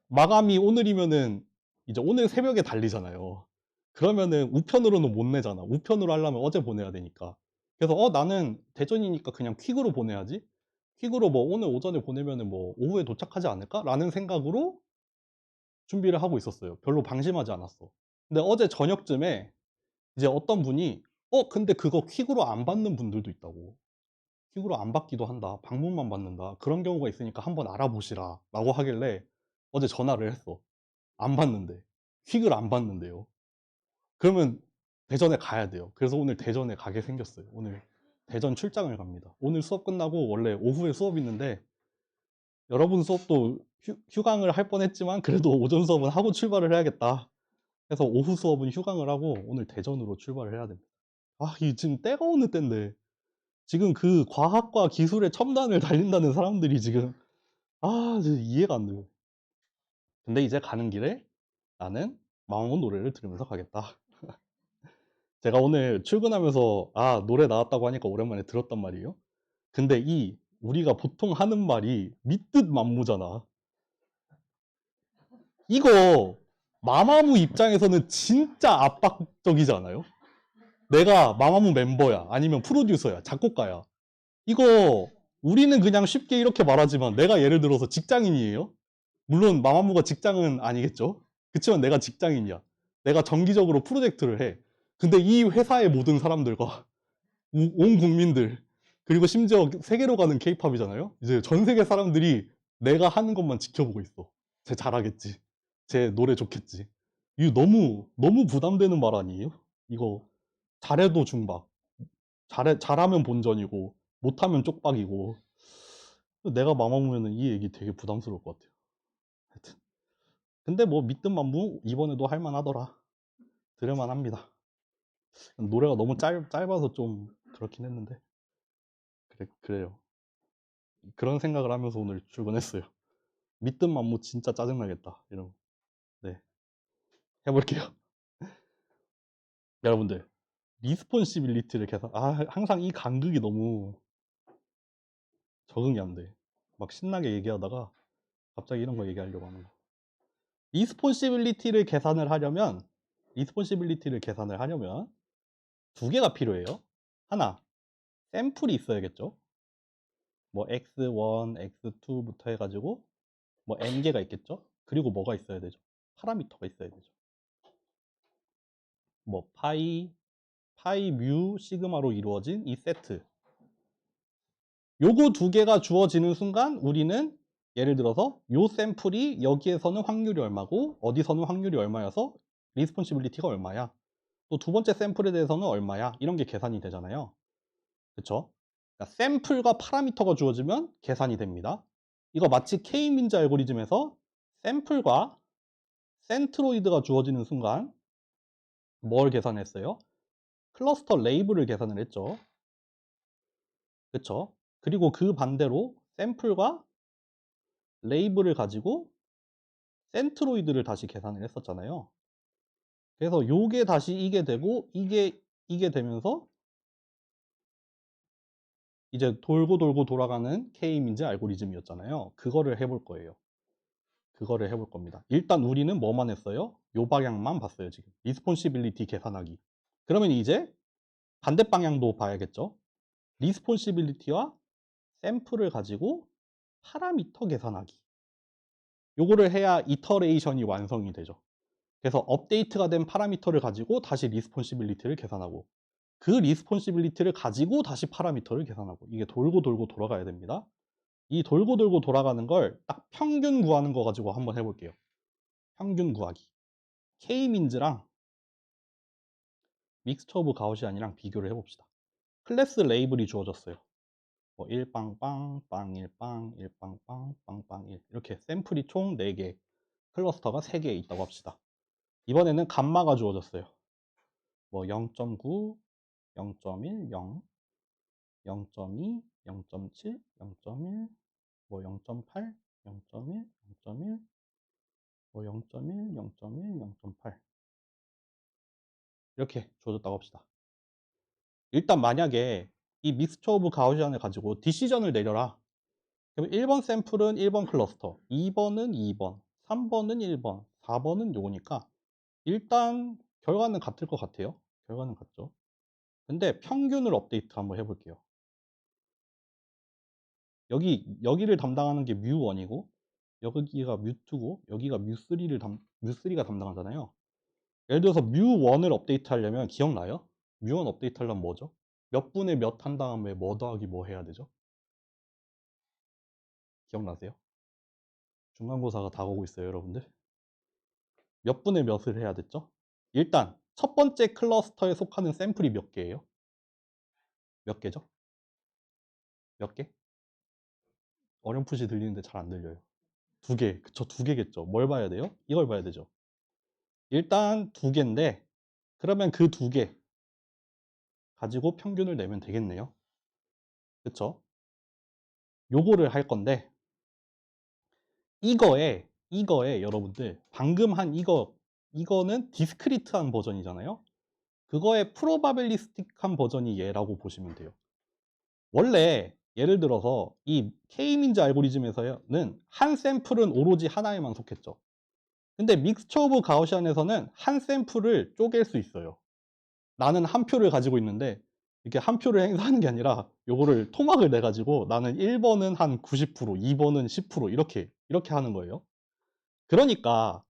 마감이 오늘이면은 이제 오늘 새벽에 달리잖아요. 그러면은 우편으로는 못 내잖아. 우편으로 하려면 어제 보내야 되니까. 그래서 나는 대전이니까 그냥 퀵으로 보내야지. 퀵으로 뭐 오늘 오전에 보내면은 뭐 오후에 도착하지 않을까? 라는 생각으로 준비를 하고 있었어요. 별로 방심하지 않았어. 근데 어제 저녁쯤에 이제 어떤 분이 근데 그거 퀵으로 안 받는 분들도 있다고. 퀵으로 안 받기도 한다. 방문만 받는다. 그런 경우가 있으니까 한번 알아보시라. 라고 하길래 어제 전화를 했어. 안 받는데. 퀵을 안 받는데요. 그러면 대전에 가야 돼요. 그래서 오늘 대전에 가게 생겼어요. 오늘 대전 출장을 갑니다. 오늘 수업 끝나고 원래 오후에 수업 있는데 여러분 수업도 휴강을 할 뻔했지만 그래도 오전 수업은 하고 출발을 해야겠다. 그래서 오후 수업은 휴강을 하고 오늘 대전으로 출발을 해야 됩니다. 이 지금 때가 어느 때인데 지금 그 과학과 기술의 첨단을 달린다는 사람들이 지금 진짜 이해가 안 돼요. 근데 이제 가는 길에 나는 망원 노래를 들으면서 가겠다. 제가 오늘 출근하면서 노래 나왔다고 하니까 오랜만에 들었단 말이에요. 근데 우리가 보통 하는 말이 믿듯 만무잖아. 이거 마마무 입장에서는 진짜 압박적이지 않아요? 내가 마마무 멤버야, 아니면 프로듀서야, 작곡가야. 이거 우리는 그냥 쉽게 이렇게 말하지만 내가 예를 들어서 직장인이에요. 물론 마마무가 직장은 아니겠죠. 그치만 내가 직장인이야. 내가 정기적으로 프로젝트를 해. 근데 이 회사의 모든 사람들과 온 국민들, 그리고 심지어 세계로 가는 케이팝이잖아요. 이제 전 세계 사람들이 내가 하는 것만 지켜보고 있어. 쟤 잘하겠지. 쟤 노래 좋겠지. 이거 너무 부담되는 말 아니에요? 이거 잘해도 중박, 잘하면 본전이고 못하면 쪽박이고. 내가 마마무면은 이 얘기 되게 부담스러울 것 같아요. 하여튼 근데 뭐 믿든 만무 이번에도 할만하더라. 들을만 합니다. 노래가 너무 짧아서 좀 그렇긴 했는데. 그래요. 그런 생각을 하면서 오늘 출근했어요. 믿든 만못 진짜 짜증나겠다. 이러고. 네. 해볼게요. 여러분들, 리스폰시빌리티를 계산, 항상 이 간극이 너무 적응이 안 돼. 막 신나게 얘기하다가 갑자기 이런 거 얘기하려고 하는 거. 리스폰시빌리티를 계산을 하려면 두 개가 필요해요. 하나, 샘플이 있어야겠죠. 뭐 x1, x2부터 해가지고 뭐 n개가 있겠죠. 그리고 뭐가 있어야 되죠? 파라미터가 있어야 되죠. 뭐 파이, 뮤, 시그마로 이루어진 이 세트. 요거 두 개가 주어지는 순간 우리는 예를 들어서 요 샘플이 여기에서는 확률이 얼마고 어디서는 확률이 얼마여서 리스폰시빌리티가 얼마야. 또 두 번째 샘플에 대해서는 얼마야. 이런 게 계산이 되잖아요. 그쵸? 그러니까 샘플과 파라미터가 주어지면 계산이 됩니다. 이거 마치 K-민즈 알고리즘에서 샘플과 센트로이드가 주어지는 순간 뭘 계산했어요? 클러스터 레이블을 계산을 했죠. 그쵸? 그리고 그 반대로 샘플과 레이블을 가지고 센트로이드를 다시 계산을 했었잖아요. 그래서 요게 다시 이게 되고 이게 되면서 이제 돌고 돌고 돌아가는 K-민즈 알고리즘이었잖아요. 그거를 해볼 거예요. 그거를 해볼 겁니다. 일단 우리는 뭐만 했어요? 요 방향만 봤어요, 지금. 리스폰시빌리티 계산하기. 그러면 이제 반대 방향도 봐야겠죠? 리스폰시빌리티와 샘플을 가지고 파라미터 계산하기. 요거를 해야 이터레이션이 완성이 되죠. 그래서 업데이트가 된 파라미터를 가지고 다시 리스폰시빌리티를 계산하고 그 리스폰시빌리티를 가지고 다시 파라미터를 계산하고 이게 돌고 돌고 돌아가야 됩니다. 이 돌고 돌고 돌아가는 걸 딱 평균 구하는 거 가지고 한번 해볼게요. 평균 구하기. K-민즈랑 믹스처 오브 가우시안이랑 비교를 해봅시다. 클래스 레이블이 주어졌어요. 뭐 1빵빵, 빵1빵, 1빵빵, 빵빵1 이렇게 샘플이 총 4개, 클러스터가 3개 있다고 합시다. 이번에는 감마가 주어졌어요. 뭐 0.9, 0.1, 0, 0.2, 0.7, 0.1, 뭐 0.8, 0.1, 0.1, 뭐 0.1, 0.1, 0.8 이렇게 주어졌다고 합시다. 일단 만약에 이 믹스처 오브 가우시안을 가지고 디시전을 내려라. 그럼 1번 샘플은 1번 클러스터, 2번은 2번, 3번은 1번, 4번은 요거니까 일단 결과는 같을 것 같아요. 결과는 같죠. 근데 평균을 업데이트 한번 해볼게요. 여기를 담당하는 게 뮤1이고 여기가 뮤2고 여기가 뮤3가 담당하잖아요. 예를 들어서 뮤1을 업데이트 하려면 기억나요? 뮤1 업데이트 하려면 뭐죠? 몇 분의 몇 한 다음에 뭐 더하기 뭐 해야 되죠? 기억나세요? 중간고사가 다가오고 있어요, 여러분들. 몇 분의 몇을 해야 됐죠? 일단 첫 번째 클러스터에 속하는 샘플이 몇 개예요? 몇 개죠? 몇 개? 어렴풋이 들리는데 잘 안 들려요. 두 개. 그쵸, 두 개겠죠. 뭘 봐야 돼요? 이걸 봐야 되죠. 일단 두 개인데 그러면 그 두 개 가지고 평균을 내면 되겠네요. 그쵸? 요거를 할 건데 이거에 여러분들 방금 한 이거는 디스크리트한 버전이잖아요. 그거의 프로바빌리스틱한 버전이 얘라고 보시면 돼요. 원래 예를 들어서 이 K-민즈 알고리즘에서는 한 샘플은 오로지 하나에만 속했죠. 근데 믹스처 오브 가우시안에서는 한 샘플을 쪼갤 수 있어요. 나는 한 표를 가지고 있는데 이렇게 한 표를 행사하는 게 아니라 요거를 토막을 내 가지고 나는 1번은 한 90%, 2번은 10% 이렇게 하는 거예요. 그러니까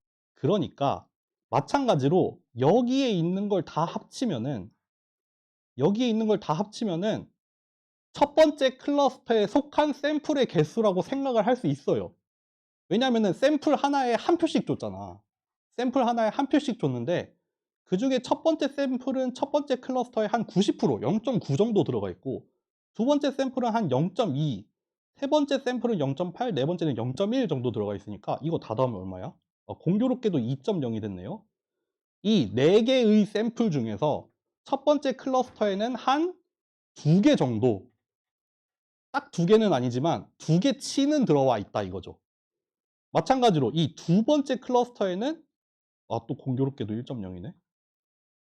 마찬가지로 여기에 있는 걸 다 합치면은 첫 번째 클러스터에 속한 샘플의 개수라고 생각을 할 수 있어요. 왜냐면은 샘플 하나에 한 표씩 줬잖아. 샘플 하나에 한 표씩 줬는데 그 중에 첫 번째 샘플은 첫 번째 클러스터에 한 90%, 0.9 정도 들어가 있고 두 번째 샘플은 한 0.2, 세 번째 샘플은 0.8, 네 번째는 0.1 정도 들어가 있으니까 이거 다 더하면 얼마야? 공교롭게도 2.0이 됐네요. 이 4개의 샘플 중에서 첫 번째 클러스터에는 한 2개 정도, 딱 2개는 아니지만 2개 치는 들어와 있다 이거죠. 마찬가지로 이 두 번째 클러스터에는 또 공교롭게도 1.0이네.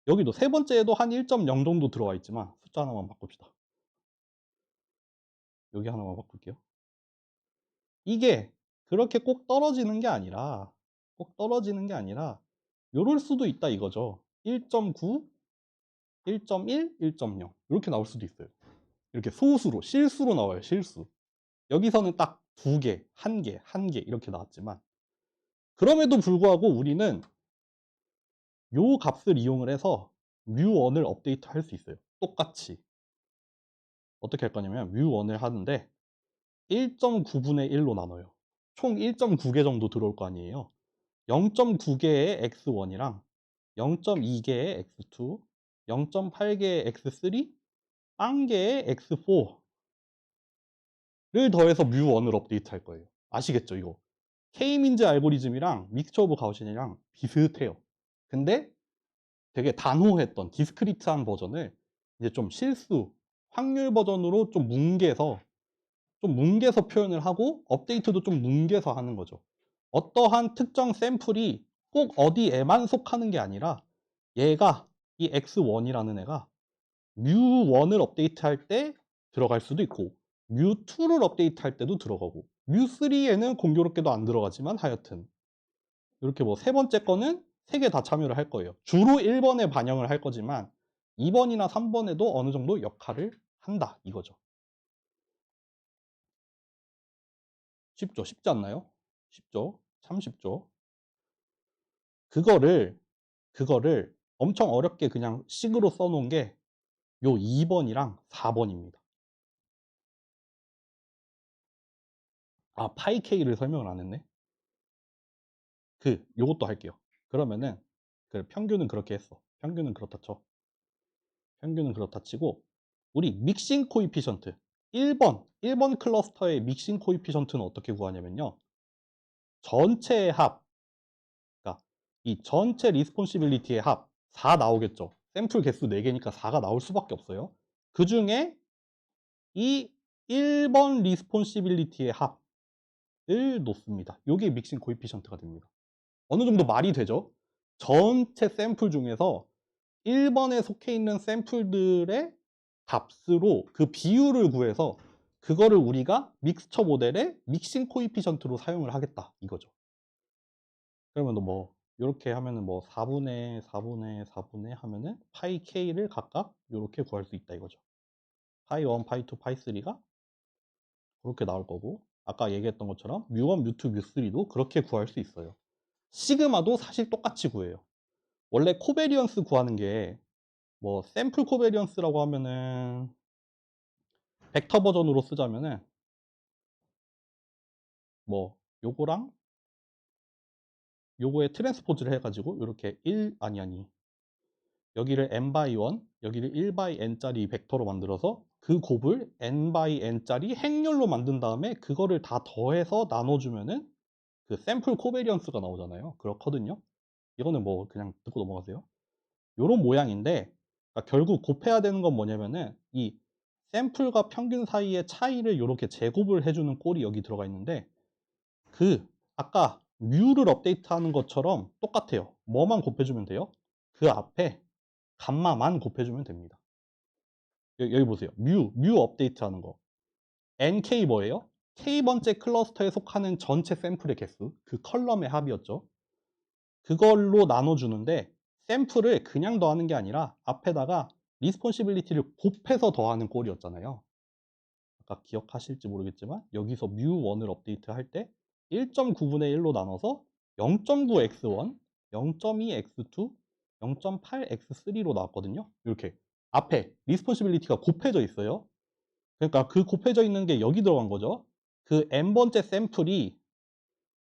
여기도 세 번째에도 한 1.0 정도 들어와 있지만 숫자 하나만 바꿉시다. 여기 하나만 바꿀게요. 이게 그렇게 꼭 떨어지는 게 아니라 요럴 수도 있다 이거죠. 1.9, 1.1, 1.0 이렇게 나올 수도 있어요. 이렇게 소수로, 실수로 나와요. 실수. 여기서는 딱 2개, 1개, 1개 이렇게 나왔지만 그럼에도 불구하고 우리는 요 값을 이용을 해서 뮤1을 업데이트 할 수 있어요. 똑같이. 어떻게 할 거냐면 뮤1을 하는데 1.9분의 1로 나눠요. 총 1.9개 정도 들어올 거 아니에요. 0.9개의 x1이랑 0.2개의 x2, 0.8개의 x3, 1개의 x4를 더해서 뮤1을 업데이트 할 거예요. 아시겠죠 이거? K민즈 알고리즘이랑 믹스처 오브 가우시안이랑 비슷해요. 근데 되게 단호했던 디스크리트한 버전을 이제 좀 실수, 확률 버전으로 좀 뭉개서 표현을 하고 업데이트도 좀 뭉개서 하는 거죠. 어떠한 특정 샘플이 꼭 어디에만 속하는 게 아니라 얘가 이 x1이라는 애가 뮤1을 업데이트할 때 들어갈 수도 있고 뮤2를 업데이트할 때도 들어가고 뮤3에는 공교롭게도 안 들어가지만 하여튼 이렇게 뭐 세 번째 거는 3개 다 참여를 할 거예요. 주로 1번에 반영을 할 거지만 2번이나 3번에도 어느 정도 역할을 한다 이거죠. 쉽죠? 쉽지 않나요? 쉽죠? 참 쉽죠? 그거를 엄청 어렵게 그냥 식으로 써놓은 게 요 2번이랑 4번입니다. 파이 K를 설명을 안 했네. 요것도 할게요. 그러면은 평균은 그렇게 했어. 평균은 그렇다 쳐. 평균은 그렇다 치고 우리 믹싱 코이피션트 1번 클러스터의 믹싱 코이피션트는 어떻게 구하냐면요. 전체의 합, 그러니까 이 전체 리스폰시빌리티의 합 4 나오겠죠. 샘플 개수 4개니까 4가 나올 수밖에 없어요. 그 중에 이 1번 리스폰시빌리티의 합을 놓습니다. 이게 믹싱 코이피션트가 됩니다. 어느 정도 말이 되죠? 전체 샘플 중에서 1번에 속해 있는 샘플들의 값으로 그 비율을 구해서 그거를 우리가 믹스처 모델의 믹싱 코이피션트로 사용을 하겠다 이거죠. 그러면 뭐 이렇게 하면은 뭐 4분의 4분의 4분의 하면은 파이 k를 각각 이렇게 구할 수 있다 이거죠. 파이 1, 파이 2, 파이 3가 그렇게 나올 거고 아까 얘기했던 것처럼 뮤1, 뮤2, 뮤3도 그렇게 구할 수 있어요. 시그마도 사실 똑같이 구해요. 원래 코베리언스 구하는 게 뭐 샘플 코베리언스라고 하면은 벡터 버전으로 쓰자면은 뭐 요거랑 요거에 트랜스포즈를 해가지고 이렇게 1 아니 여기를 n by 1 여기를 1 by n짜리 벡터로 만들어서 그 곱을 n by n짜리 행렬로 만든 다음에 그거를 다 더해서 나눠주면은 그 샘플 코베리언스가 나오잖아요. 그렇거든요. 이거는 뭐 그냥 듣고 넘어가세요. 요런 모양인데 그러니까 결국 곱해야 되는 건 뭐냐면은 이 샘플과 평균 사이의 차이를 이렇게 제곱을 해주는 꼴이 여기 들어가 있는데 아까 뮤를 업데이트하는 것처럼 똑같아요. 뭐만 곱해주면 돼요? 그 앞에 감마만 곱해주면 됩니다. 여기 보세요. 뮤 업데이트하는 거. nk 뭐예요? k번째 클러스터에 속하는 전체 샘플의 개수, 그 컬럼의 합이었죠. 그걸로 나눠주는데 샘플을 그냥 더하는 게 아니라 앞에다가 리스폰시빌리티를 곱해서 더하는 꼴이었잖아요. 아까 기억하실지 모르겠지만 여기서 뮤1을 업데이트할 때 1.9분의 1로 나눠서 0.9x1, 0.2x2, 0.8x3로 나왔거든요. 이렇게 앞에 리스폰시빌리티가 곱해져 있어요. 그러니까 그 곱해져 있는 게 여기 들어간 거죠. 그 n번째 샘플이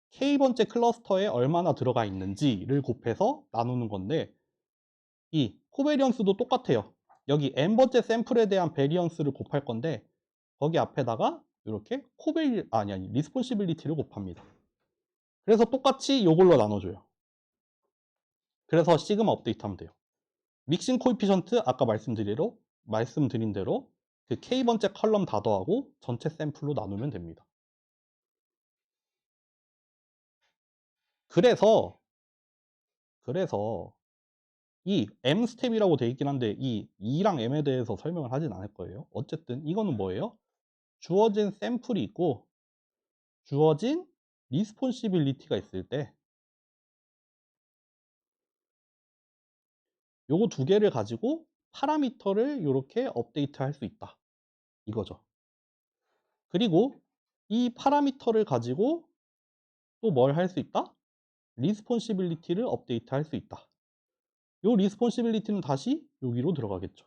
k번째 클러스터에 얼마나 들어가 있는지를 곱해서 나누는 건데 이 코베리언스도 똑같아요. 여기 n번째 샘플에 대한 베리언스를 곱할 건데 거기 앞에다가 이렇게 리스폰시빌리티를 곱합니다. 그래서 똑같이 이걸로 나눠줘요. 그래서 시그마 업데이트 하면 돼요. 믹싱 코에피션트 아까 말씀드린 대로 그 K번째 컬럼 다 더하고 전체 샘플로 나누면 됩니다. 그래서 이 M 스텝이라고 돼 있긴 한데 이 E랑 M에 대해서 설명을 하진 않을 거예요. 어쨌든 이거는 뭐예요? 주어진 샘플이 있고 주어진 리스폰시빌리티가 있을 때 요거 두 개를 가지고 파라미터를 요렇게 업데이트 할 수 있다. 이거죠. 그리고 이 파라미터를 가지고 또 뭘 할 수 있다? 리스폰시빌리티를 업데이트 할 수 있다. 요 리스폰시빌리티는 다시 여기로 들어가겠죠.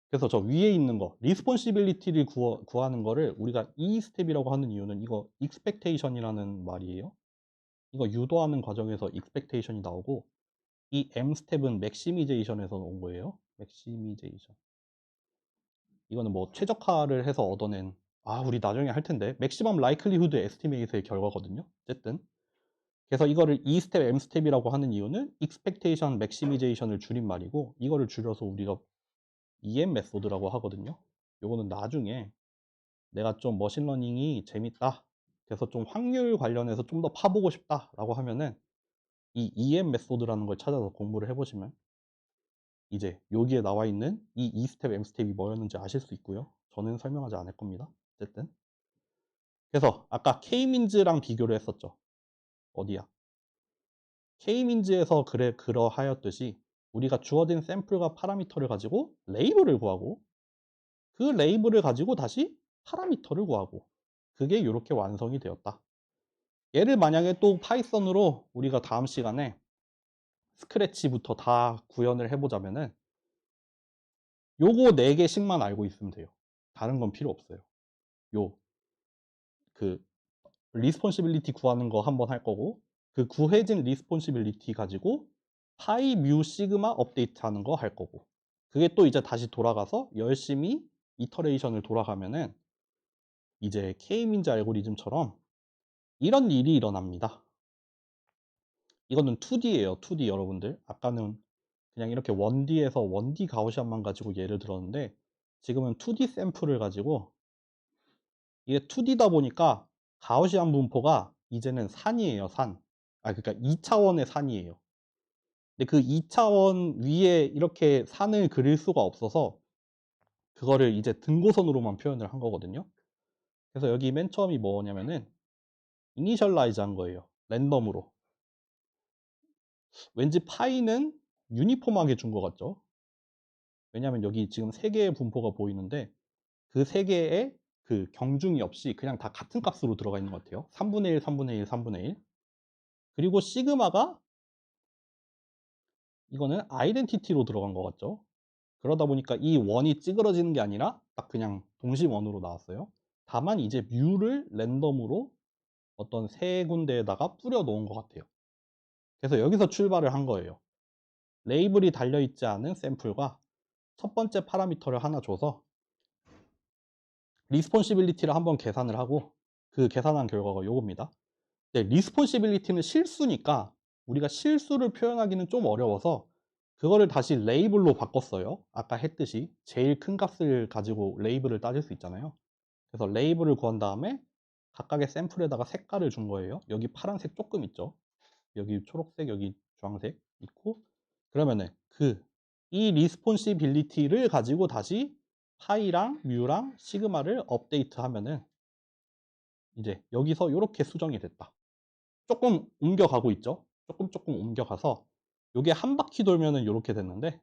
그래서 저 위에 있는 거 리스폰시빌리티를 구하는 거를 우리가 E 스텝이라고 하는 이유는 이거 expectation이라는 말이에요. 이거 유도하는 과정에서 expectation이 나오고 이 M 스텝은 maximization에서 온 거예요. maximization. 이거는 뭐 최적화를 해서 얻어낸 우리 나중에 할 텐데 maximum likelihood estimate의 결과거든요. 어쨌든 그래서 이거를 E 스텝, M 스텝이라고 하는 이유는 expectation maximization을 줄인 말이고 이거를 줄여서 우리가 EM 메소드라고 하거든요. 요거는 나중에 내가 좀 머신러닝이 재밌다. 그래서 좀 확률 관련해서 좀 더 파보고 싶다라고 하면은 이 EM 메소드라는 걸 찾아서 공부를 해보시면 이제 여기에 나와 있는 이 E 스텝, M 스텝이 뭐였는지 아실 수 있고요. 저는 설명하지 않을 겁니다. 어쨌든 그래서 아까 K민즈랑 비교를 했었죠. 어디야? K민즈에서 그러하였듯이 우리가 주어진 샘플과 파라미터를 가지고 레이블을 구하고 그 레이블을 가지고 다시 파라미터를 구하고 그게 이렇게 완성이 되었다. 얘를 만약에 또 파이썬으로 우리가 다음 시간에 스크래치부터 다 구현을 해보자면은 요거 4개씩만 알고 있으면 돼요. 다른 건 필요 없어요. 요 그 리스폰시빌리티 구하는 거 한번 할 거고 그 구해진 리스폰시빌리티 가지고 파이 뮤 시그마 업데이트 하는 거 할 거고 그게 또 이제 다시 돌아가서 열심히 이터레이션을 돌아가면은 이제 K민즈 알고리즘처럼 이런 일이 일어납니다. 이거는 2D예요. 2D 여러분들. 아까는 그냥 이렇게 1D에서 1D 가우시안만 가지고 예를 들었는데 지금은 2D 샘플을 가지고 이게 2D다 보니까 가우시안 분포가 이제는 산이에요. 산. 그러니까 2차원의 산이에요. 근데 그 2차원 위에 이렇게 산을 그릴 수가 없어서 그거를 이제 등고선으로만 표현을 한 거거든요. 그래서 여기 맨 처음이 뭐냐면은 이니셜라이즈 한 거예요. 랜덤으로. 왠지 파이는 유니폼하게 준 것 같죠? 왜냐하면 여기 지금 3개의 분포가 보이는데 그 3개의 그 경중이 없이 그냥 다 같은 값으로 들어가 있는 것 같아요. 3분의 1, 3분의 1, 3분의 1. 그리고 시그마가 이거는 아이덴티티로 들어간 것 같죠? 그러다 보니까 이 원이 찌그러지는 게 아니라 딱 그냥 동심원으로 나왔어요. 다만 이제 뮤를 랜덤으로 어떤 세 군데에다가 뿌려 놓은 것 같아요. 그래서 여기서 출발을 한 거예요. 레이블이 달려있지 않은 샘플과 첫 번째 파라미터를 하나 줘서 리스폰시빌리티를 한번 계산을 하고 그 계산한 결과가 요겁니다. 리스폰시빌리티는 실수니까 우리가 실수를 표현하기는 좀 어려워서 그거를 다시 레이블로 바꿨어요. 아까 했듯이 제일 큰 값을 가지고 레이블을 따질 수 있잖아요. 그래서 레이블을 구한 다음에 각각의 샘플에다가 색깔을 준 거예요. 여기 파란색 조금 있죠. 여기 초록색, 여기 주황색 있고 그러면은 이 리스폰시빌리티를 가지고 다시 파이랑 뮤랑 시그마를 업데이트 하면은 이제 여기서 이렇게 수정이 됐다. 조금 옮겨가고 있죠. 조금 옮겨가서 요게 한 바퀴 돌면은 이렇게 됐는데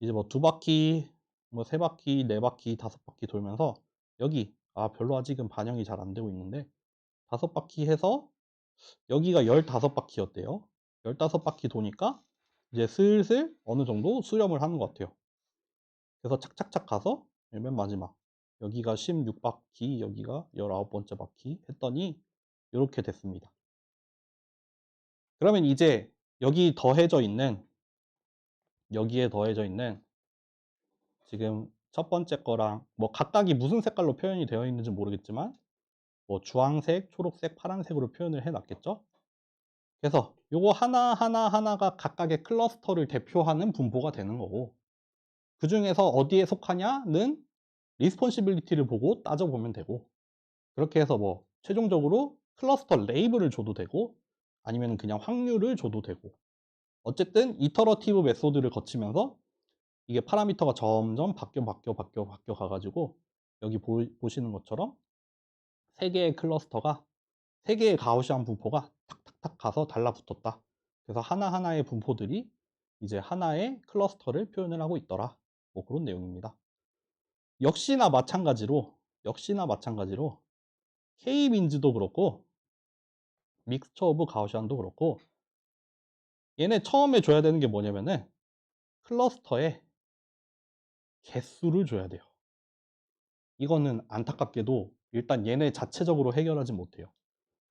이제 뭐 2바퀴, 뭐 3바퀴, 4바퀴, 5바퀴 돌면서 여기 별로 아직은 반영이 잘 안 되고 있는데 5바퀴 해서 여기가 15바퀴였대요. 15바퀴 도니까 이제 슬슬 어느 정도 수렴을 하는 것 같아요. 그래서 착착착 가서 맨 마지막 여기가 16바퀴, 여기가 19번째 바퀴 했더니 이렇게 됐습니다. 그러면 이제 여기에 더해져 있는 지금 첫 번째 거랑 뭐 각각이 무슨 색깔로 표현이 되어 있는지 모르겠지만 뭐 주황색, 초록색, 파란색으로 표현을 해 놨겠죠? 그래서 요거 하나가 각각의 클러스터를 대표하는 분포가 되는 거고, 그중에서 어디에 속하냐는 리스폰시빌리티를 보고 따져보면 되고, 그렇게 해서 뭐 최종적으로 클러스터 레이블을 줘도 되고 아니면 그냥 확률을 줘도 되고, 어쨌든 이터러티브 메소드를 거치면서 이게 파라미터가 점점 바뀌어 가가지고, 여기 보시는 것처럼 세 개의 클러스터가, 세 개의 가우시안 분포가 탁탁탁 가서 달라붙었다. 그래서 하나하나의 분포들이 이제 하나의 클러스터를 표현을 하고 있더라. 뭐 그런 내용입니다. 역시나 마찬가지로 K-민즈도 그렇고 믹스처 오브 가우시안도 그렇고, 얘네 처음에 줘야 되는 게 뭐냐면은 클러스터의 개수를 줘야 돼요. 이거는 안타깝게도 일단 얘네 자체적으로 해결하지 못해요.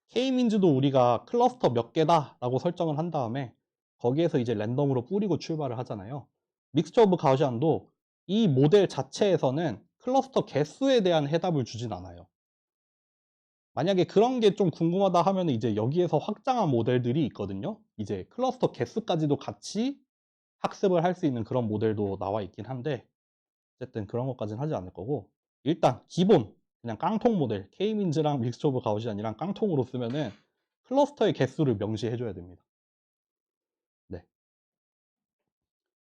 K민즈도 우리가 클러스터 몇 개다 라고 설정을 한 다음에 거기에서 이제 랜덤으로 뿌리고 출발을 하잖아요. 믹스처 오브 가우시안도 이 모델 자체에서는 클러스터 개수에 대한 해답을 주진 않아요. 만약에 그런 게 좀 궁금하다 하면 이제 여기에서 확장한 모델들이 있거든요. 이제 클러스터 개수까지도 같이 학습을 할 수 있는 그런 모델도 나와 있긴 한데, 어쨌든 그런 것까지는 하지 않을 거고, 일단 기본 그냥 깡통 모델 K민즈랑 믹스처 오브 가우시안이랑 깡통으로 쓰면은 클러스터의 개수를 명시해 줘야 됩니다. 네.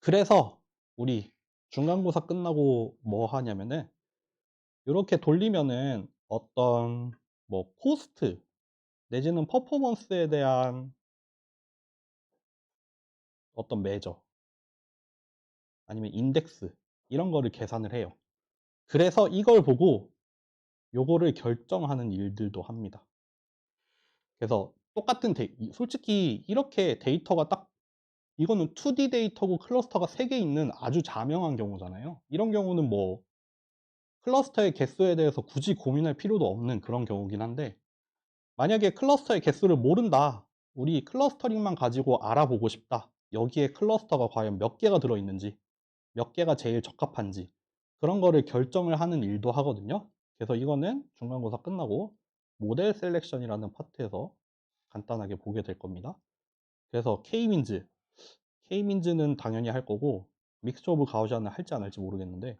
그래서 우리 중간고사 끝나고 뭐 하냐면은 이렇게 돌리면은 어떤 뭐 코스트 내지는 퍼포먼스에 대한 어떤 매저 아니면 인덱스 이런 거를 계산을 해요. 그래서 이걸 보고 요거를 결정하는 일들도 합니다. 그래서 똑같은 솔직히 이렇게 데이터가 딱, 이거는 2D 데이터고 클러스터가 3개 있는 아주 자명한 경우잖아요. 이런 경우는 뭐 클러스터의 개수에 대해서 굳이 고민할 필요도 없는 그런 경우긴 한데, 만약에 클러스터의 개수를 모른다, 우리 클러스터링만 가지고 알아보고 싶다, 여기에 클러스터가 과연 몇 개가 들어있는지, 몇 개가 제일 적합한지, 그런 거를 결정을 하는 일도 하거든요. 그래서 이거는 중간고사 끝나고 모델 셀렉션이라는 파트에서 간단하게 보게 될 겁니다. 그래서 K민즈는 당연히 할 거고, 믹스처 오브 가우시안은 할지 안 할지 모르겠는데,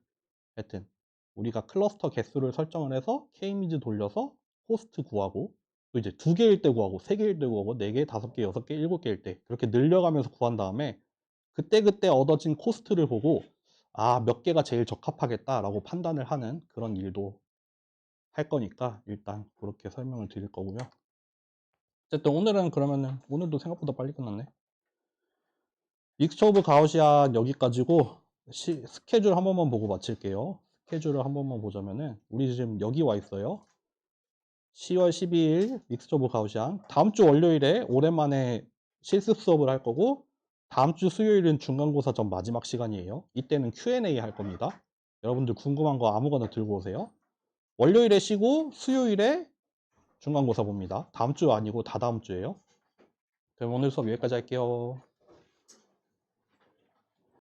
하여튼 우리가 클러스터 개수를 설정을 해서 K민즈 돌려서 호스트 구하고, 또 이제 2개일 때 구하고 3개일 때 구하고 4개, 5개, 6개, 7개일 때 그렇게 늘려가면서 구한 다음에 그때그때 얻어진 코스트를 보고 아, 몇 개가 제일 적합하겠다라고 판단을 하는 그런 일도 할 거니까 일단 그렇게 설명을 드릴 거고요. 어쨌든 오늘은 그러면은, 오늘도 생각보다 빨리 끝났네. 믹스처 오브 가우시안 여기까지고, 스케줄 한 번만 보고 마칠게요. 스케줄을 한 번만 보자면은 우리 지금 여기 와 있어요. 10월 12일 믹스처 오브 가우시안, 다음 주 월요일에 오랜만에 실습 수업을 할 거고, 다음 주 수요일은 중간고사 전 마지막 시간이에요. 이때는 Q&A 할 겁니다. 여러분들 궁금한 거 아무거나 들고 오세요. 월요일에 쉬고 수요일에 중간고사 봅니다. 다음 주 아니고 다다음 주에요. 그럼 오늘 수업 여기까지 할게요.